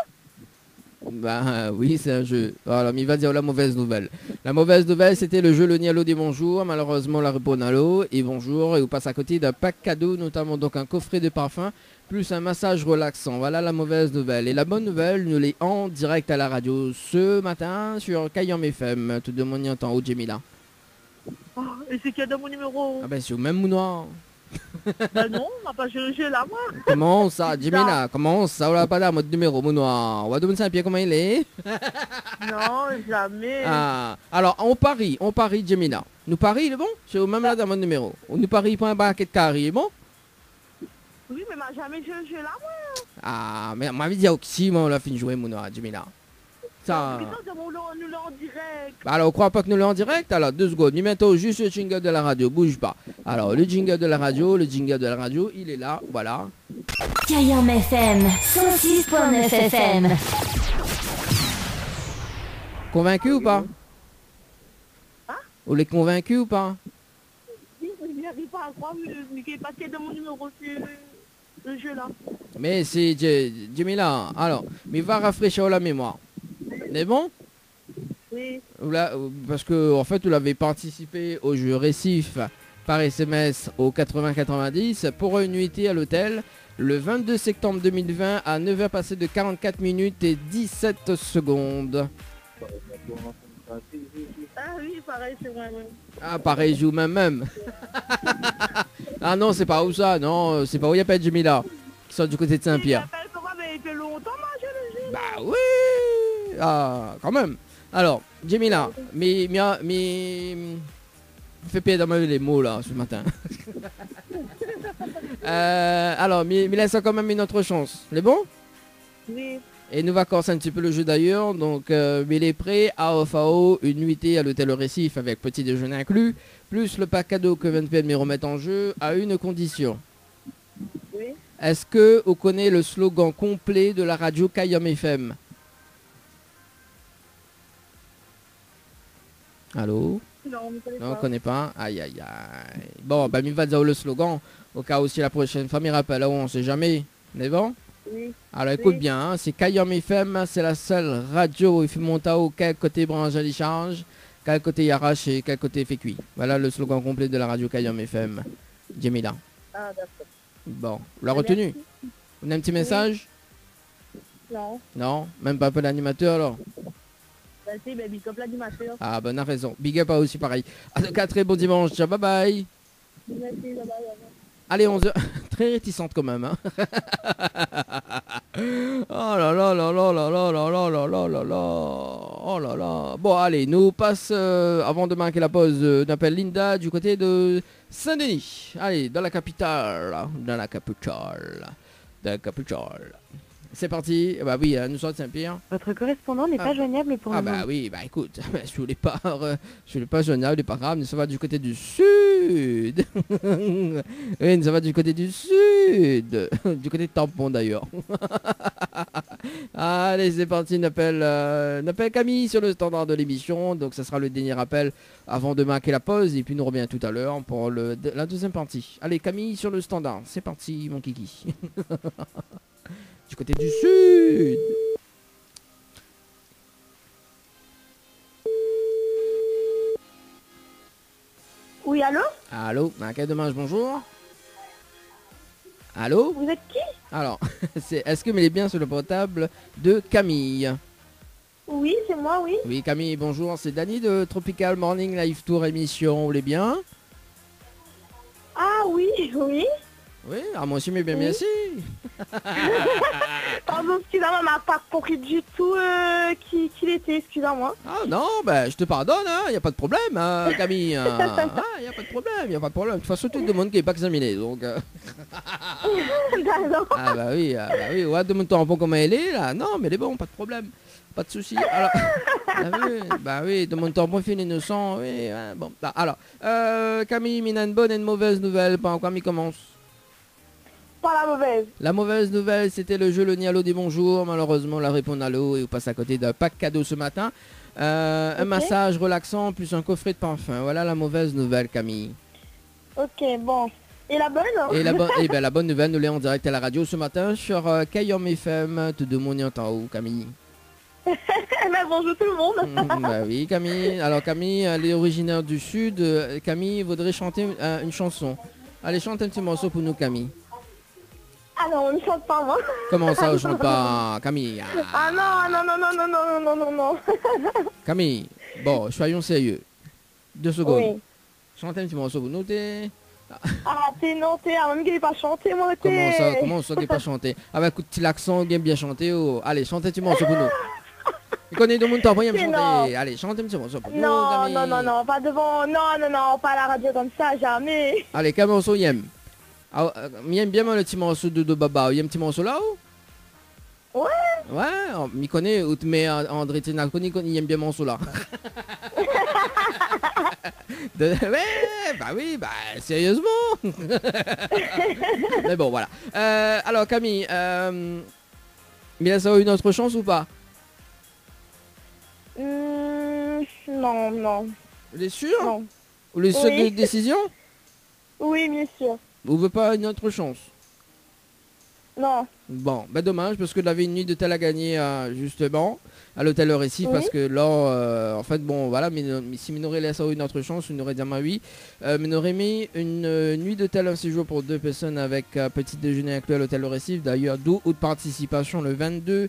Ben oui, c'est un jeu. Alors, il va dire la mauvaise nouvelle. La mauvaise nouvelle, c'était le jeu Le Nialo dit bonjour. Malheureusement, la réponse Nalo et bonjour. Et vous passe à côté d'un pack cadeau, notamment donc un coffret de parfum, plus un massage relaxant. Voilà la mauvaise nouvelle. Et la bonne nouvelle, nous l'est en direct à la radio ce matin sur Kayam FM. Tout de monde y entend, Jemila. Oh, et c'est qui a dans mon numéro? Ah ben c'est au même noir. Ben non, on n'a pas changé là, moi. Comment ça, Jemila? Comment ça? On l'a pas là, mode numéro, mon noir. On va demander Saint-Pierre comment il est. Non, jamais. Ah, alors, on parie, Jemila. Nous parie, il est bon? C'est au même là dans mon numéro. On nous parie pour un baquet de carré, il est bon? Oui, mais m'a jamais changé là, moi. Ah, mais on m'avait dit aussi, moi, on l'a fini de jouer, mon noir, Jemila. Ça... Nous l'a en direct. Bah alors, on croit pas que nous l'avons en direct? Alors, 2 secondes. Mais bientôt, juste le jingle de la radio, bouge pas. Alors, le jingle de la radio, il est là, voilà. Kayam FM, 106.9 FM. Convaincu ou pas? Hein? Vous l'êtes convaincu ou pas? Oui, mais je n'arrive pas à croire, mais qui est passé dans mon numéro sur le jeu là. Mais c'est Jemila. Alors, mais va rafraîchir la mémoire. C'est bon? Oui. Parce que en fait, vous l'avez participé au jeu Récif par SMS au 80-90 pour une nuitée à l'hôtel le 22 septembre 2020 à 9h passées de 44 minutes et 17 secondes. Ah oui, pareil, c'est moi-même. Ah, pareil, je joue même. Ah non, c'est pas où ça. Non, c'est pas où il y a pas de Jemila qui sort du côté de Saint-Pierre. Mais il fait longtemps, moi, je le jeu. Bah oui. Ah, quand même. Alors, Jemila, mais fais payer dans ma vie les mots là ce matin. Alors, mais laisse quand même une autre chance. C'est bon? Oui. Et nous va corser un petit peu le jeu d'ailleurs. Donc, mais il est prêt à AO, une nuitée à l'hôtel Récif avec petit déjeuner inclus, plus le pack cadeau que 20 PM remettent en jeu à une condition. Oui. Est-ce que vous connaissez le slogan complet de la radio Kayam FM? Allô? Non, on ne connaît pas. Aïe aïe aïe. Bon, bah il va dire le slogan. Au cas où si la prochaine fois il rappelle, on sait jamais. Mais bon? Oui. Alors écoute bien, hein, c'est Kayam FM, c'est la seule radio où il fait monter au quel côté branche à l'échange, quel côté il arrache et quel côté il fait cuit. Voilà le slogan complet de la radio Kayam FM. Jemila. Ah d'accord. Bon, vous l'avez retenu? Vous avez un petit message? Non. Non? Même pas un peu l'animateur alors? Bah si, bah big up l'animateur. Ah ben on a raison. Big up à aussi pareil. En tout cas, très bon dimanche. Ciao, bye bye. Merci, bye bye. Allez, 11h. Très réticente quand même. Hein. Oh là là là là là là là là là là là là. Oh là là. Bon, allez, nous passe, avant de marquer la pause, on appelle Linda du côté de Saint-Denis. Allez, dans la capitale. Dans la capitale. Dans la capitale. C'est parti. Bah oui, nous sommes de Saint-Pierre. Votre correspondant n'est pas joignable pour le moment. Ah bah oui, bah écoute, je voulais pas joignable, c'est pas grave, nous ça va du côté du sud. Oui, nous ça va du côté du sud. Du côté de Tampon d'ailleurs. Allez, c'est parti, on appelle Camille sur le standard de l'émission. Donc ça sera le dernier appel avant de marquer la pause. Et puis nous revient tout à l'heure pour la deuxième partie. Allez, Camille sur le standard. C'est parti, mon kiki. Du côté du sud. Oui, allô? Allô, quel dommage, bonjour. Allô? Vous êtes qui? Alors, est-ce que vous êtes bien sur le portable de Camille? Oui, c'est moi, oui. Oui, Camille, bonjour, c'est Dany de Tropical Morning Live Tour émission, vous voulez bien? Ah oui, oui. Oui, moi aussi, mais bien, oui. Merci. Pardon, excusez-moi, on n'a pas compris du tout qui il était, excusez-moi. Ah non, je te pardonne, il n'y a pas de problème, Camille. Il n'y a pas de problème, De toute façon, tout le monde qui n'est pas examiné, donc... Ah bah oui, ouais, demande-toi un peu comment elle est, là. Non, mais elle est bon, pas de problème, pas de souci. Alors, oui, demande-toi un peu fil innocent, oui, bon. Alors, Camille, il a une bonne et une mauvaise nouvelle, Camille commence. Pas la mauvaise. La mauvaise nouvelle, c'était le jeu Le Nialo des bonjours. Malheureusement, la réponse à l'eau et on passe à côté d'un pack cadeau ce matin. Un massage relaxant plus un coffret de parfum. Voilà la mauvaise nouvelle, Camille. Ok, bon. Et la bonne? La bonne nouvelle, nous l'avons en direct à la radio ce matin sur Kayom FM. Tout de monde est en haut, Camille. Bonjour tout le monde. Oui, Camille. Alors, Camille, elle est originaire du sud. Camille voudrait chanter une chanson. Allez, chante un petit morceau pour nous, Camille. Ah non, on ne chante pas, moi. Comment ça, on ne chante pas, Camille? Ah non. Camille, bon, soyons sérieux. 2 secondes. Oui. Chante un petit morceau pour nous, t'es... Ah, t'es non, même qu'il n'est pas chanté, moi, Comment ça, qu'il n'est pas chanté? Ah bah écoute, l'accent, bien chanté. Oh. Allez, chante un petit morceau pour nous. Il connaît tout le monde, t'as envoyé me chanter. Allez, chante un petit morceau pour nous, Camille. Non, pas devant... Non, pas à la radio comme ça, jamais. Allez, quel morceau il aime? Ah, il aime bien le petit morceau de Baba. Il y a un petit morceau là-haut? Ouais, il connaît, mais André Tinalconi, il aime bien mon morceau là. Sérieusement. Mais bon, voilà. Alors Camille, mais ça a une autre chance ou pas? Non. Vous êtes sûr? Non. Vous êtes sûr de décision? Oui, bien sûr. Vous ne voulez pas une autre chance? Non. Bon, dommage, parce que vous avez une nuit d'hôtel à gagner justement à l'hôtel Le Récif, parce que là, en fait, bon, voilà, mais si nous aurait laissé une autre chance, nous aurait dit oui. Mais nous aurait mis une nuit d'hôtel, un séjour pour 2 personnes avec petit déjeuner inclus à l'hôtel Le Récif. D'ailleurs, d'où de participation le 22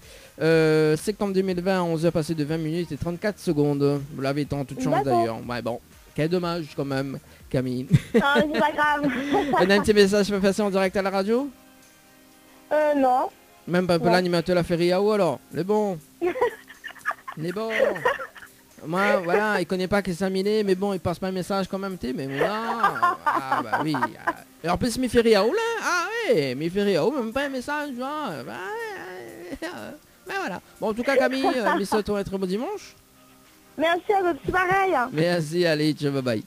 septembre 2020 à 11h passé de 20 minutes et 34 secondes. Vous l'avez en toute chance d'ailleurs. Ouais, bon, quel dommage quand même, Camille. Non, c'est pas grave. On a un petit message pour passer en direct à la radio? Non. Même pas l'animateur la Feria ou alors? Les bons. Les bons. Moi, voilà, il connaît pas que c'est Miné, mais bon, il passe pas un message quand même, mais là. Ah bah oui. Et en plus, mes Feria ou là? Ah oui, mes Feria ou même pas un message, genre. Ben voilà. Bon, en tout cas, Camille, je souhaite un très bon dimanche. Merci à vous, c'est pareil. Merci, allez, ciao, bye bye.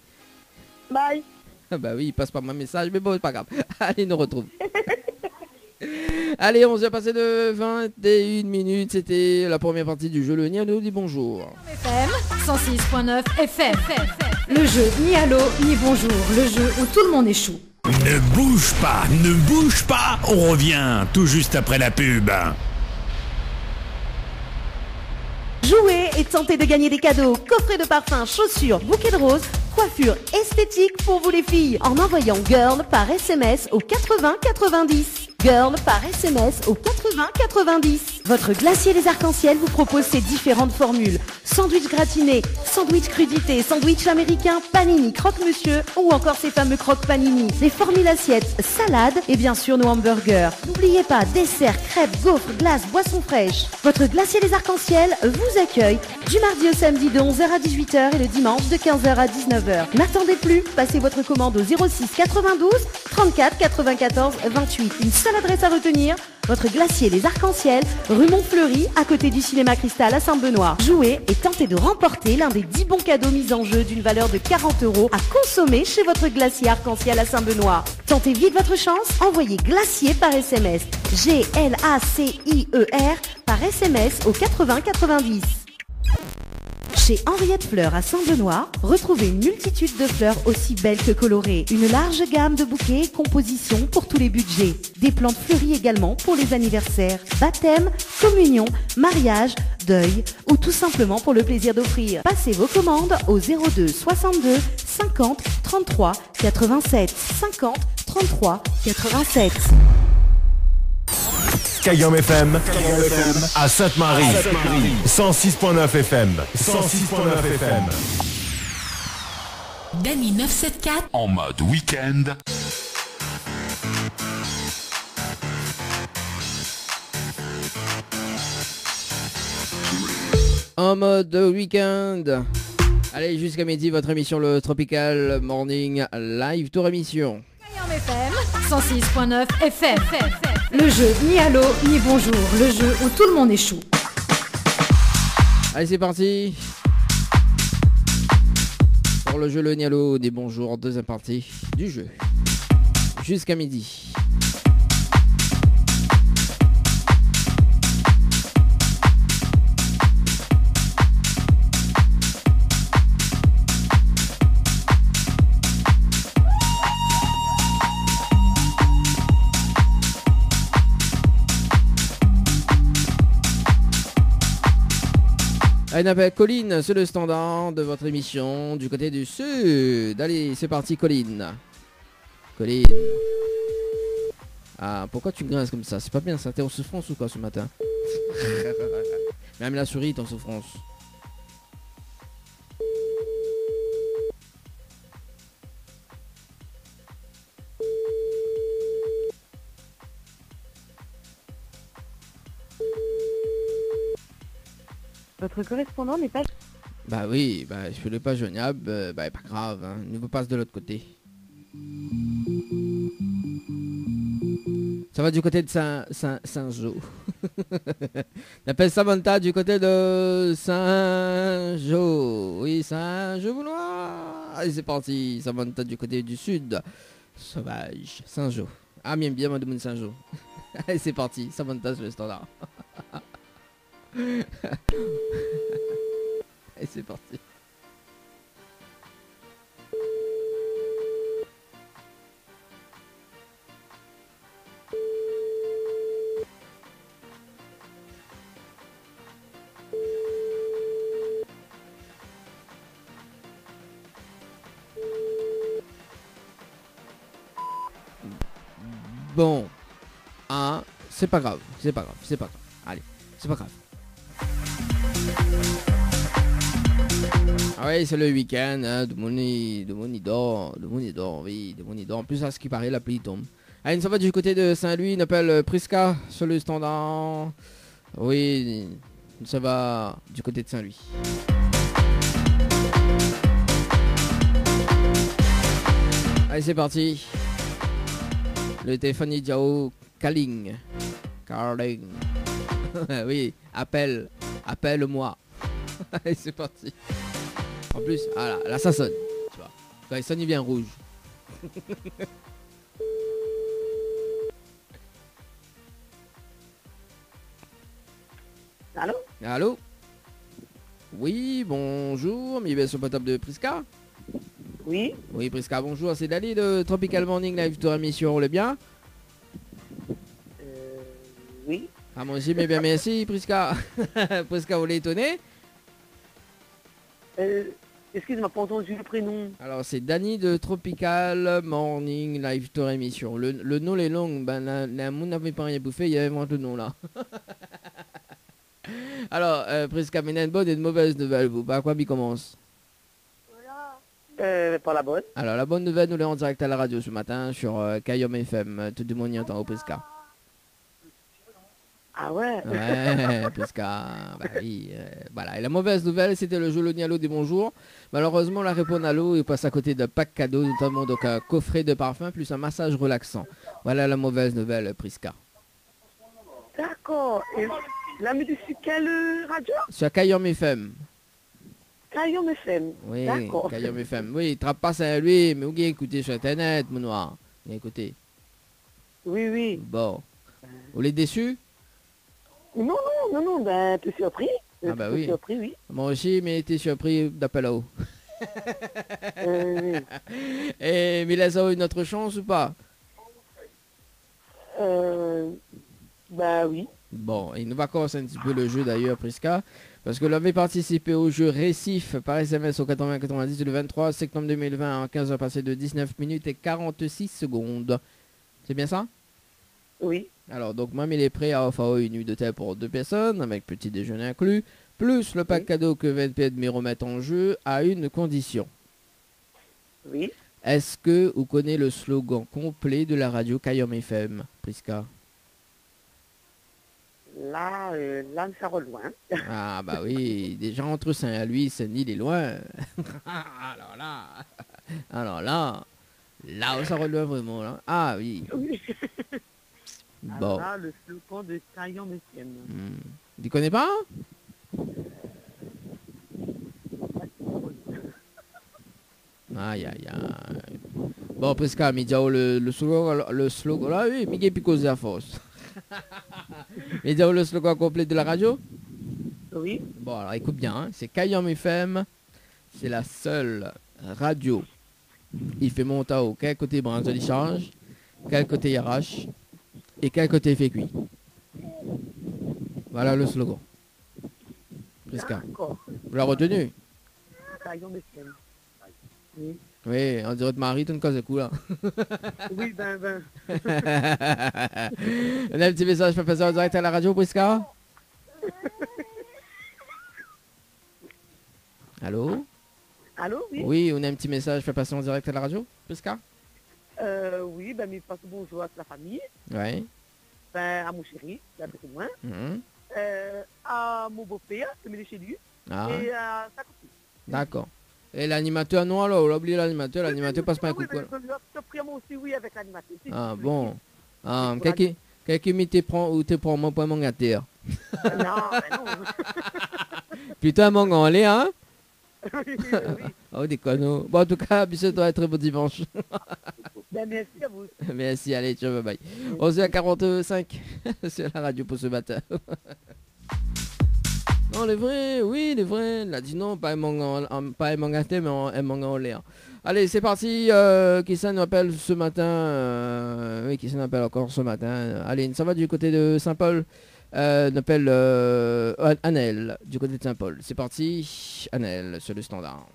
Bye. Bah oui, il passe pas mon message, mais bon, c'est pas grave. Allez, nous retrouve. Allez, on s'est passé de 21 minutes. C'était la première partie du jeu Le Nialo dit bonjour. FM 106.9 FM. Le jeu ni allô ni bonjour. Le jeu où tout le monde échoue. Ne bouge pas. On revient tout juste après la pub. Jouez et tentez de gagner des cadeaux, coffrets de parfums, chaussures, bouquets de roses, coiffure esthétique pour vous les filles en envoyant GIRL par SMS au 80 90. GIRL par SMS au 80 90. Votre glacier des arcs-en-ciel vous propose ces différentes formules. Sandwich gratiné, sandwich crudité, sandwich américain, panini, croque-monsieur ou encore ces fameux croque-panini. Les formules assiettes, salades et bien sûr nos hamburgers. N'oubliez pas, dessert, crêpes, gaufres, glaces, boissons fraîches. Votre glacier des arcs-en-ciel vous accueille du mardi au samedi de 11h à 18h et le dimanche de 15h à 19h. N'attendez plus, passez votre commande au 06 92 34 94 28. Une seule adresse à retenir, Votre glacier Les Arcs-en-Ciel, rue Montfleury, à côté du cinéma Cristal à Saint-Benoît. Jouez et tentez de remporter l'un des 10 bons cadeaux mis en jeu d'une valeur de 40 € à consommer chez votre glacier Arc-en-Ciel à Saint-Benoît. Tentez vite votre chance, envoyez glacier par SMS. GLACIER par SMS au 80 90. Chez Henriette Fleurs à Saint-Benoît, retrouvez une multitude de fleurs aussi belles que colorées. Une large gamme de bouquets et compositions pour tous les budgets. Des plantes fleuries également pour les anniversaires, baptême, communion, mariage, deuil ou tout simplement pour le plaisir d'offrir. Passez vos commandes au 02 62 50 33 87 50 33 87. Kayom FM à Sainte-Marie. 106.9 FM. 106.9 FM. Dany 974 En mode week-end. En mode week-end. Allez, jusqu'à midi, votre émission, le Tropical Morning Live Tour émission. Kayom FM 106.9 FM. Le jeu ni allô ni bonjour. Le jeu où tout le monde échoue. Allez, c'est parti. Pour le jeu le ni allô des bonjours, deuxième partie du jeu. Jusqu'à midi. Elle s'appelle Colline, c'est le standard de votre émission du côté du sud. Allez, c'est parti Colline. Colline. Ah, pourquoi tu grinces comme ça? C'est pas bien ça, t'es en souffrance ou quoi ce matin? Même la souris est en souffrance. Votre correspondant n'est pas... Bah oui, bah je ne pas joignable, bah pas grave, hein. Il nous passe de l'autre côté. Ça va du côté de Saint-Jo. On appelle Samantha du côté de Saint-Jo. Oui, Saint-Jo-Boulois. Allez, c'est parti. Samantha du côté du sud. Sauvage. Saint-Jo. Ah, bien, moi de Saint-Jo. Allez, c'est parti. Samantha sur le standard. Et c'est parti. Bon. Ah, c'est pas grave. Allez, c'est pas grave. Ah ouais, c'est le week-end, hein, de mon dort, oui, de mon dort. En plus, à ce qui paraît, la pluie tombe. Allez, ça va du côté de Saint-Louis, on appelle Prisca sur le standard. Oui, ça va du côté de Saint-Louis. Allez, c'est parti. Le téléphone Diao Carling. Oui, appelle-moi. Allez, c'est parti. En plus, ah là ça sonne. Tu vois. Quand il sonne, il vient rouge. Allô? Oui, bonjour. Mais bien sur le table de Prisca. Oui, Prisca, bonjour. C'est Dany de Tropical Morning Live Tour émission. On est bien? Oui. Ah, moi aussi, mais bien merci, Prisca. Prisca, vous l'étonnez? Excuse-moi, pas entendu le prénom. Alors, c'est Dany de Tropical Morning Live Tour émission. Le nom est long, ben la monde n'avait pas rien bouffé, il y avait vraiment le nom là. Alors, Prisca, mais il y a une bonne et une mauvaise nouvelle, vous. Par quoi il commence? Pas la bonne. Alors, la bonne nouvelle, nous l'avons en direct à la radio ce matin sur Kayom FM. Tout le monde y entend au Prisca. Ah ouais? Ouais, Prisca, bah oui. Voilà, et la mauvaise nouvelle, c'était le jeu Le Nialo des bonjours. Malheureusement, la réponse à l'eau, il passe à côté d'un pack cadeau, notamment donc un coffret de parfum plus un massage relaxant. Voilà la mauvaise nouvelle, Prisca. D'accord. Et la musique sur quelle radio? Sur Kayom FM. Kayom FM. Oui, D'accord. Kayom FM. Oui, trappe pas Saint-Louis, mais vous avez écouté sur Internet, mon noir. Vous avez écouté. Oui, oui. Bon. Vous l'êtes déçu? Non, ben, un peu surpris. Ah bah oui. Surpris, oui. Moi aussi, mais été surpris d'appel là-haut. Et mais là, ça a une autre chance ou pas? Bah oui. Bon, il nous va commencer un petit peu le jeu d'ailleurs, Prisca. Parce que l'avait participé au jeu Récif par SMS au 80-90 le 23 septembre 2020 en 15h passées de 19 minutes et 46 secondes. C'est bien ça? Oui. Alors, donc, Mamie est prêt à offrir une nuit d'hôtel pour 2 personnes, avec petit déjeuner inclus, plus le pack cadeau que VNP me remettent en jeu, à une condition. Oui. Est-ce que vous connaissez le slogan complet de la radio Kayom FM, Prisca? Là, ça va loin. Ah bah oui, déjà entre Saint-Louis, Saint-Denis, est loin. Alors là, ça relève vraiment là. Ah oui. Oui. Bon. Alors là, le slogan de Kayom FM. Tu connais pas? Aïe aïe aïe. Bon, Prisca, mais le slogan là, oui, Miguel Picose à force. Mais le slogan complet de la radio? Oui. Bon, alors écoute bien, hein. C'est Kayom FM. C'est la seule radio. Il fait monter au quel côté branche de l'échange, quel côté RH et quel côté fait cuit. Voilà le slogan. Prisca. Vous l'avez retenu? Kayom FM. Oui. Oui, on dirait de Marie, tout une cause de coup là. Oui, ben. On a un petit message pour passer en direct à la radio, Prisca? Allô? Allô, oui? Oui, on a un petit message pour passer en direct à la radio, Prisca? Oui, ben, mais passe bonjour à la famille. Oui. Ben, à mon chéri, là, beaucoup moins. À mon beau-père, qui est chez lui. Ah. Et à sa copine. D'accord. Et l'animateur, non, alors, on a oublié l'animateur passe pas un coup de poing. Je prie moi aussi, oui, avec l'animateur. Ah, bon. Ah, quelqu'un te prend ou te prend moi pour mon gâteur? Non. Plutôt un mongolais, hein? Oui. Oh, des conneaux. Bon, en tout cas, bisous, toi, très bon dimanche. Ben, merci à vous. Merci, allez, ciao, bye bye. 11h45 sur la radio pour ce matin. Non, les vrais, oui, les vrais. Elle a dit non, pas un mangate, mais un mongolais. Allez, c'est parti. Qui ça nous appelle ce matin? Oui, qui ça nous appelle encore ce matin? Allez, ça va du côté de Saint-Paul. On appelle Annelle, du côté de Saint-Paul. C'est parti, Annelle, sur le standard.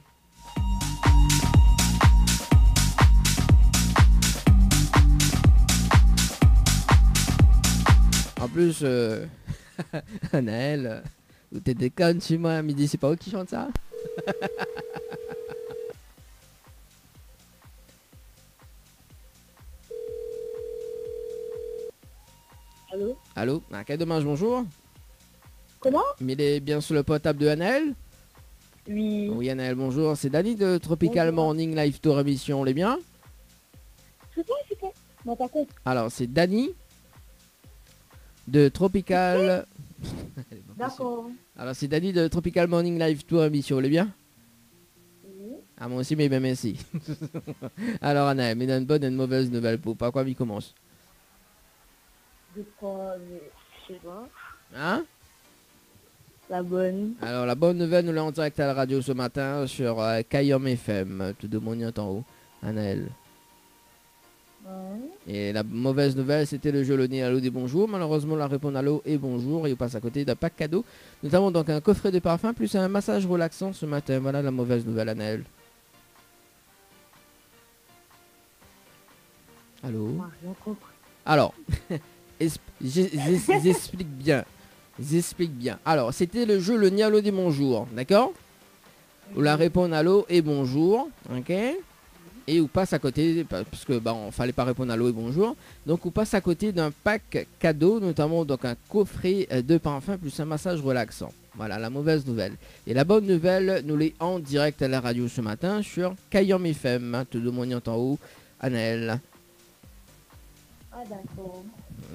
En plus, Annelle, où t'es déconne chez moi à midi, c'est pas eux qui chantent ça? Allô? Allô? Ah, quel dommage, bonjour. Comment? Mais il est bien sur le portable de Annelle? Oui. Oui, Annelle, bonjour. C'est Dani de Tropical Morning Live Tour émission, on est bien? C'est quoi? Non, pas compte. Alors, c'est Dani de Tropical... D'accord. Alors, c'est Dani de Tropical Morning Live Tour émission, on est bien? Oui. Ah, moi aussi, mais bien merci. Alors, Annelle, mais une bonne et une mauvaise nouvelle pour pas quoi il commence. De quoi? Je sais pas. Hein? La bonne. Alors, la bonne nouvelle, nous l'avons en direct à la radio ce matin sur Kayom FM, tout de mon en haut, Annelle. Ouais. Et la mauvaise nouvelle, c'était le jeu le nez allô des bonjours. Malheureusement, la réponse allô et bonjour. Et on passe à côté d'un pack cadeau. Nous avons donc un coffret de parfum plus un massage relaxant ce matin. Voilà la mauvaise nouvelle, Annelle. Allô? Alors, j'explique bien. J'explique bien. Alors, c'était le jeu le nez allô des bonjours. D'accord? Où la réponse allô et bonjour. Ok? Et on passe à côté, parce que on fallait pas répondre allô et bonjour, donc on passe à côté d'un pack cadeau, notamment donc un coffret de parfum plus un massage relaxant. Voilà la mauvaise nouvelle. Et la bonne nouvelle, nous l'est en direct à la radio ce matin sur Kayom FM, hein, tout le monde en haut, Annelle. Ah d'accord.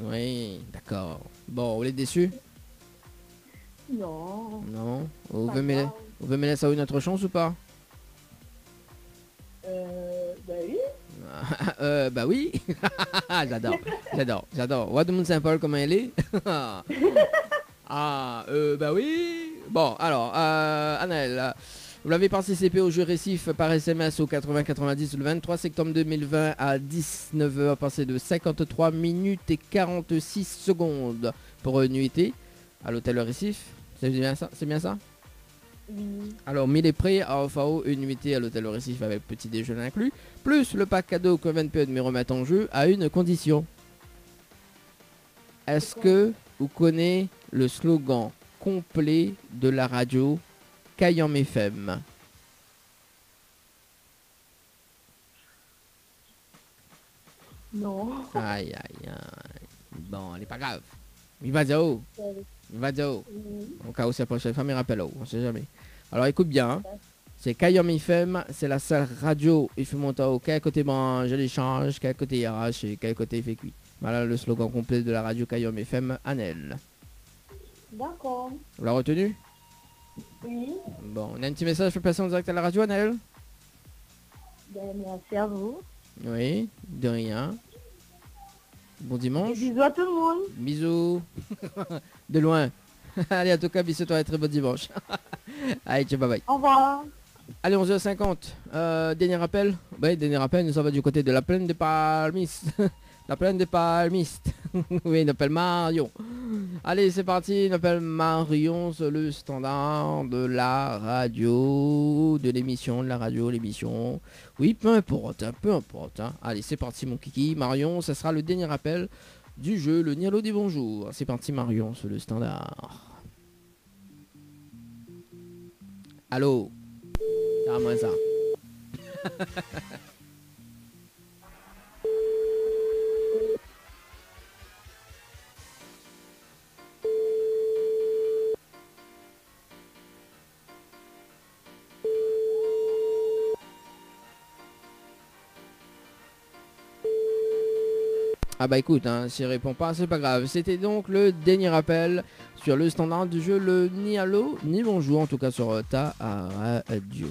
Oui, d'accord. Bon, vous êtes déçu? Non. Non. Vous pouvez me laisser une autre chance ou pas? Bah oui. Bah oui. J'adore. What de Moon Saint-Paul, comment elle est? Bah oui. Bon, alors, Anaël, vous l'avez participé au jeu récif par SMS au 8090 le 23 septembre 2020 à 19h, passé de 53 minutes et 46 secondes pour une nuitée à l'hôtel Récif. C'est bien ça? Oui. Alors, 1000 est prêt à FAO, une nuitée à l'hôtel Récif avec petit déjeuner inclus, plus le pack cadeau que 20 peut me remettre en jeu à une condition. Est-ce que vous connaissez le slogan complet de la radio Kayam FM? Non. Aïe. Bon, elle est pas grave. Il va dire où? Au cas où c'est la prochaine fois, mais rappelle où, on sait jamais. Alors écoute bien, hein. C'est Kayam FM, c'est la seule radio, il fait monter au quel côté mange, l'échange, quel côté RH et quel côté fait cuit. Voilà le slogan complet de la radio Kayam FM, Anel. D'accord. Vous l'avez retenu? Oui. Bon, on a un petit message pour passer en direct à la radio, Anel? Ben, merci à vous. Oui, de rien. Bon dimanche. Et bisous à tout le monde. Bisous. De loin. Allez, en tout cas, bisous toi et très bon dimanche. Allez, ciao, bye bye. Au revoir. Allez, 11h50. Dernier rappel. Oui, dernier rappel, nous sommes du côté de la plaine des palmistes. La plaine des palmistes. Oui, il appelle Marion. Allez, c'est parti. Il appelle Marion sur le standard de la radio, de l'émission, de la radio, l'émission. Oui, peu importe. Hein. Allez, c'est parti, mon kiki. Marion, ça sera le dernier appel du jeu, le Nialo des bonjours. C'est parti, Marion, sur le standard. Allô? C'est à moi ça. Ah bah écoute, hein, s'il répond pas, c'est pas grave. C'était donc le dernier appel sur le standard du jeu, le ni allô, ni bonjour, en tout cas sur ta radio.